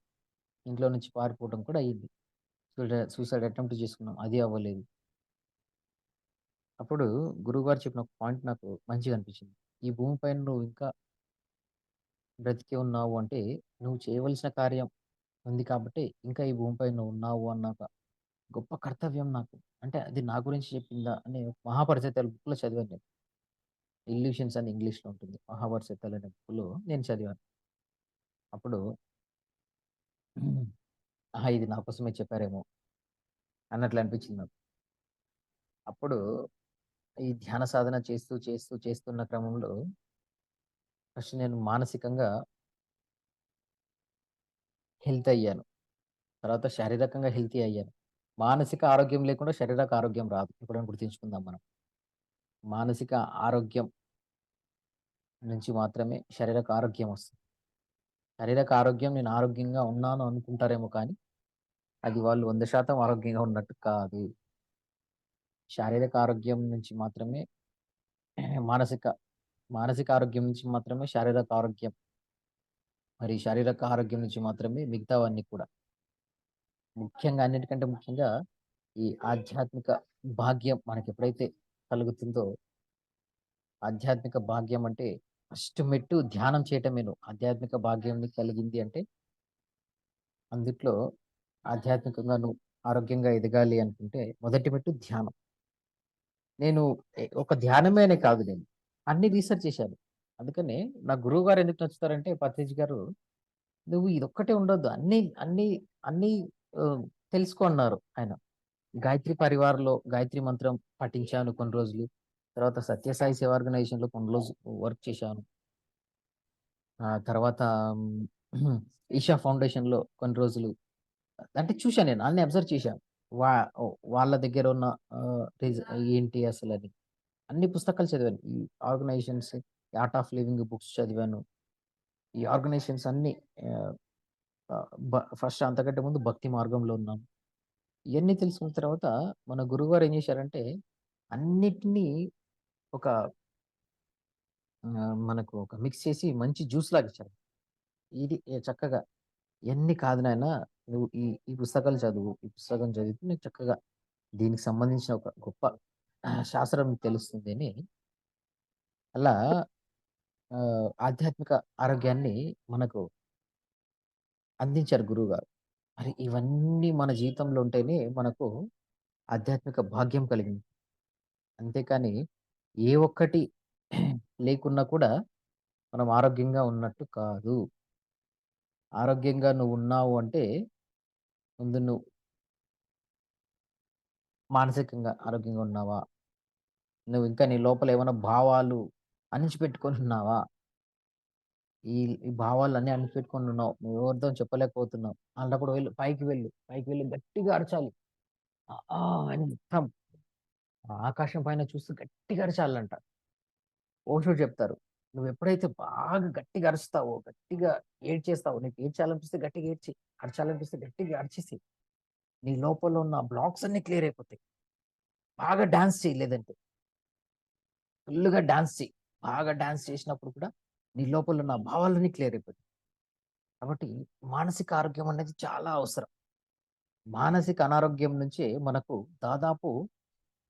ఇంట్లో నుంచి పారిపోవడం కూడా అయింది. సూసైడ్ అటెంప్ట్ చేసుకున్నాం. అది అవ్వలేదు. అప్పుడు గురువుగారు చెప్పిన ఒక పాయింట్ నాకు మంచిగా అనిపించింది. ఈ భూమి పైన నువ్వు ఇంకా బ్రతికి ఉన్నావు అంటే, నువ్వు చేయవలసిన కార్యం ఉంది కాబట్టి, ఇంకా ఈ భూమిపై నువ్వు ఉన్నావు అన్న ఒక గొప్ప కర్తవ్యం నాకు. అంటే అది నా గురించి చెప్పిందా అని మహాభారత బుక్‌లో చదివాను నేను. 'ఇల్యూషన్స్' అని ఇంగ్లీష్‌లో ఉంటుంది. 'మహాభారత' అనే బుక్‌లో నేను చదివాను. అప్పుడు ఆహా! ఇది నా కోసమే చెప్పారేమో అన్నట్లు అనిపించింది నాకు. అప్పుడు ఈ ధ్యాన సాధన చేస్తున్న క్రమంలో ఫస్ట్ నేను మానసికంగా హెల్త్ అయ్యాను. తర్వాత శారీరకంగా హెల్తీ అయ్యాను. మానసిక ఆరోగ్యం లేకుండా శారీరక ఆరోగ్యం రాదు. ఎప్పుడైనా గుర్తుంచుకుందాం మనం. మానసిక ఆరోగ్యం నుంచి మాత్రమే శారీరక ఆరోగ్యం వస్తుంది. శారీరక ఆరోగ్యం నేను ఆరోగ్యంగా ఉన్నాను అనుకుంటారేమో కానీ, అది వాళ్ళు 100% ఆరోగ్యంగా ఉన్నట్టు కాదు. శారీరక ఆరోగ్యం నుంచి మాత్రమే మానసిక మానసిక ఆరోగ్యం నుంచి మాత్రమే శారీరక ఆరోగ్యం. మరి శారీరక ఆరోగ్యం నుంచి మాత్రమే మిగతావన్నీ కూడా. ముఖ్యంగా అన్నిటికంటే ముఖ్యంగా ఈ ఆధ్యాత్మిక భాగ్యం మనకెప్పుడైతే కలుగుతుందో, ఆధ్యాత్మిక భాగ్యం అంటే ఫస్ట్ మెట్టు ధ్యానం చేయటమే నువ్వు. ఆధ్యాత్మిక భాగ్యం నీకు కలిగింది అంటే, అందుట్లో ఆధ్యాత్మికంగా నువ్వు ఆరోగ్యంగా ఎదగాలి అనుకుంటే, మొదటి మెట్టు ధ్యానం. నేను ఒక ధ్యానమే అని కాదు నేను. అన్ని రీసెర్చ్ చేశాను. అందుకనే నా గురువుగారు ఎందుకు నచ్చుతారంటే పత్రిజీ గారు, "నువ్వు ఇదొక్కటే ఉండొద్దు. అన్నీ అన్నీ తెలుసుకో" అన్నారు ఆయన. గాయత్రి పరివార్‌లో గాయత్రి మంత్రం పఠించాను కొన్ని రోజులు. తర్వాత సత్యసాయి సేవా ఆర్గనైజేషన్‌లో కొన్ని రోజులు వర్క్ చేశాను. తర్వాత ఈషా ఫౌండేషన్‌లో కొన్ని రోజులు అంటే చూసాను నేను. అన్నీ అబ్జర్వ్ చేశాను. వా ఓ వాళ్ళ దగ్గర ఉన్న రిజ ఏంటి అసలని. అన్ని పుస్తకాలు చదివాను. ఈ organizations, Art of Living books చదివాను. ఈ ఆర్గనైజేషన్స్ అన్నీ ఆహ్, ఆహ్, ఫస్ట్ అంతకంటే ముందు భక్తి మార్గంలో ఉన్నాను. ఇయన్నీ తెలుసుకున్న తర్వాత మన గురువుగారు ఏం చేశారంటే, అన్నిటిని ఒక మనకు ఒక మిక్స్ చేసి మంచి జ్యూస్ లాగా ఇచ్చారు. ఇది చక్కగా ఇయన్నీ కాదు నాయనా నువ్వు ఈ ఈ పుస్తకాలు చదువు. ఈ పుస్తకం చదివితే నీకు చక్కగా దీనికి సంబంధించిన ఒక గొప్ప శాస్త్రం నీకు తెలుస్తుంది అని అలా ఆధ్యాత్మిక ఆరోగ్యాన్ని మనకు అందించారు గురువుగారు. మరి ఇవన్నీ మన జీవితంలో ఉంటేనే మనకు ఆధ్యాత్మిక భాగ్యం కలిగింది. అంతేకాని ఏ ఒక్కటి లేకున్నా కూడా మనం ఆరోగ్యంగా ఉన్నట్టు కాదు. ఆరోగ్యంగా నువ్వున్నావు అంటే ముందు నువ్వు మానసికంగా ఆరోగ్యంగా ఉన్నావా? నువ్వు ఇంకా నీ లోపల ఏమైనా భావాలు అణిచిపెట్టుకొని ఉన్నావా? ఈ ఈ భావాలన్నీ అణిచిపెట్టుకొని ఉన్నావు. నువ్వు ఎవరితో చెప్పలేకపోతున్నావు. అలాంటప్పుడు వెళ్ళు పైకి వెళ్ళు. పైకి వెళ్లి గట్టిగా అరచాలి. ఆ! అని మొత్తం ఆకాశం పైన చూస్తూ గట్టిగా అరచాలంట. ఓషో చెప్తారు. నువ్వెప్పుడైతే బాగా గట్టిగా అరుస్తావో, గట్టిగా ఏడ్చేస్తావో, నీకు ఏడ్చాలనిపిస్తే గట్టిగా ఏడ్చి, అరచాలనిపిస్తే గట్టిగా అరిచేసేయి. నీ లోపల ఉన్న బ్లాక్స్ అన్నీ క్లియర్ అయిపోతాయి. బాగా డాన్స్ చెయ్యి లేదంటే. ఫుల్లుగా డాన్స్ చెయ్యి. బాగా డాన్స్ చేసినప్పుడు కూడా నీ లోపల ఉన్న భావాలన్నీ క్లియర్ అయిపోతాయి. కాబట్టి మానసిక ఆరోగ్యం అనేది చాలా అవసరం. మానసిక అనారోగ్యం నుంచే మనకు దాదాపు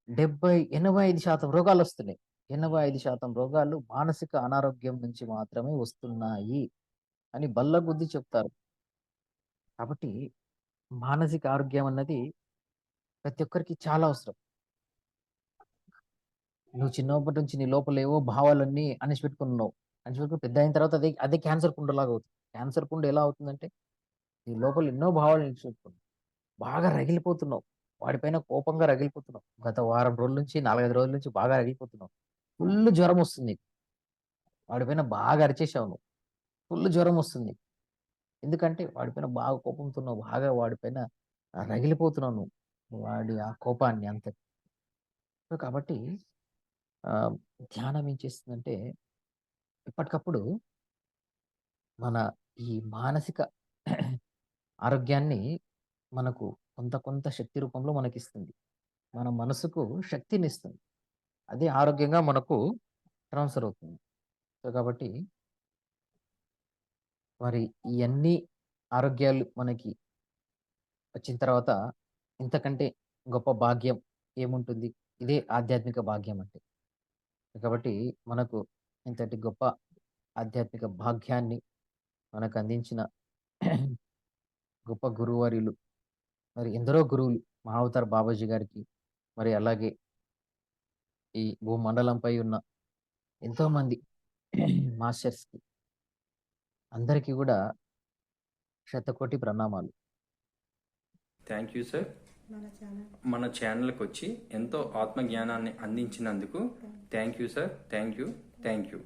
70, 85% రోగాలొస్తున్నాయి. 85% రోగాలు మానసిక అనారోగ్యం నుంచి మాత్రమే వస్తున్నాయి అని బల్లగుద్ది చెప్తారు. కాబట్టి మానసిక ఆరోగ్యం అన్నది ప్రతి ఒక్కరికి చాలా అవసరం. నువ్వు చిన్నప్పటి నుంచి నీ లోపల ఏవో భావాలన్నీ అణిచిపెట్టుకున్నావు. అణిచిపెట్టుకొని పెద్దయిన తర్వాత అదే అదే క్యాన్సర్ కుండలాగా అవుతుంది. క్యాన్సర్ కుండ ఎలా అవుతుందంటే నీ లోపల ఎన్నో భావాలు అణిచిపెట్టుకున్నావు. బాగా రగిలిపోతున్నావు. వాడిపైన కోపంగా రగిలిపోతున్నావు. గత వారం రోజుల నుంచి, 4, 5 రోజుల నుంచి బాగా రగిలిపోతున్నావు. ఫుల్లు జ్వరమొస్తుంది నీకు. వాడిపైన బాగా అరిచేసావు నువ్వు. ఫుల్లు జ్వరమొస్తుంది. ఎందుకంటే వాడిపైన బాగా కోపంతో ఉన్నావు. బాగా వాడిపైన రగిలిపోతున్నావు నువ్వు. వాడి ఆ కోపాన్ని అంతే. సో, కాబట్టి ఆహ్, ధ్యానం ఏం చేస్తుందంటే ఎప్పటికప్పుడు మన ఈ మానసిక ఆరోగ్యాన్ని మనకు కొంత కొంత శక్తి రూపంలో మనకిస్తుంది. మన మనసుకు శక్తినిస్తుంది. అదే ఆరోగ్యంగా మనకు ట్రాన్స్‌ఫర్ అవుతుంది. సో, కాబట్టి మరి ఇయన్నీ ఆరోగ్యాలు మనకి వచ్చిన తర్వాత ఇంతకంటే గొప్ప భాగ్యం ఏముంటుంది? ఇదే ఆధ్యాత్మిక భాగ్యం అంటే. కాబట్టి మనకు ఇంతటి గొప్ప ఆధ్యాత్మిక భాగ్యాన్ని మనకందించిన గొప్ప గురువర్యులు, మరి ఎందరో గురువులు 'మహావతార్ బాబాజీ' గారికి, మరి అలాగే ఈ భూమండలంపై ఉన్న ఎంతోమంది మాస్టర్స్‌కి అందరికీ గూడా శతకోటి ప్రణామాలు. Thank you sir. మన ఛానల్కి వచ్చి ఎంతో ఆత్మజ్ఞానాన్ని అందించినందుకు thank you sir. Thank you. Thank you.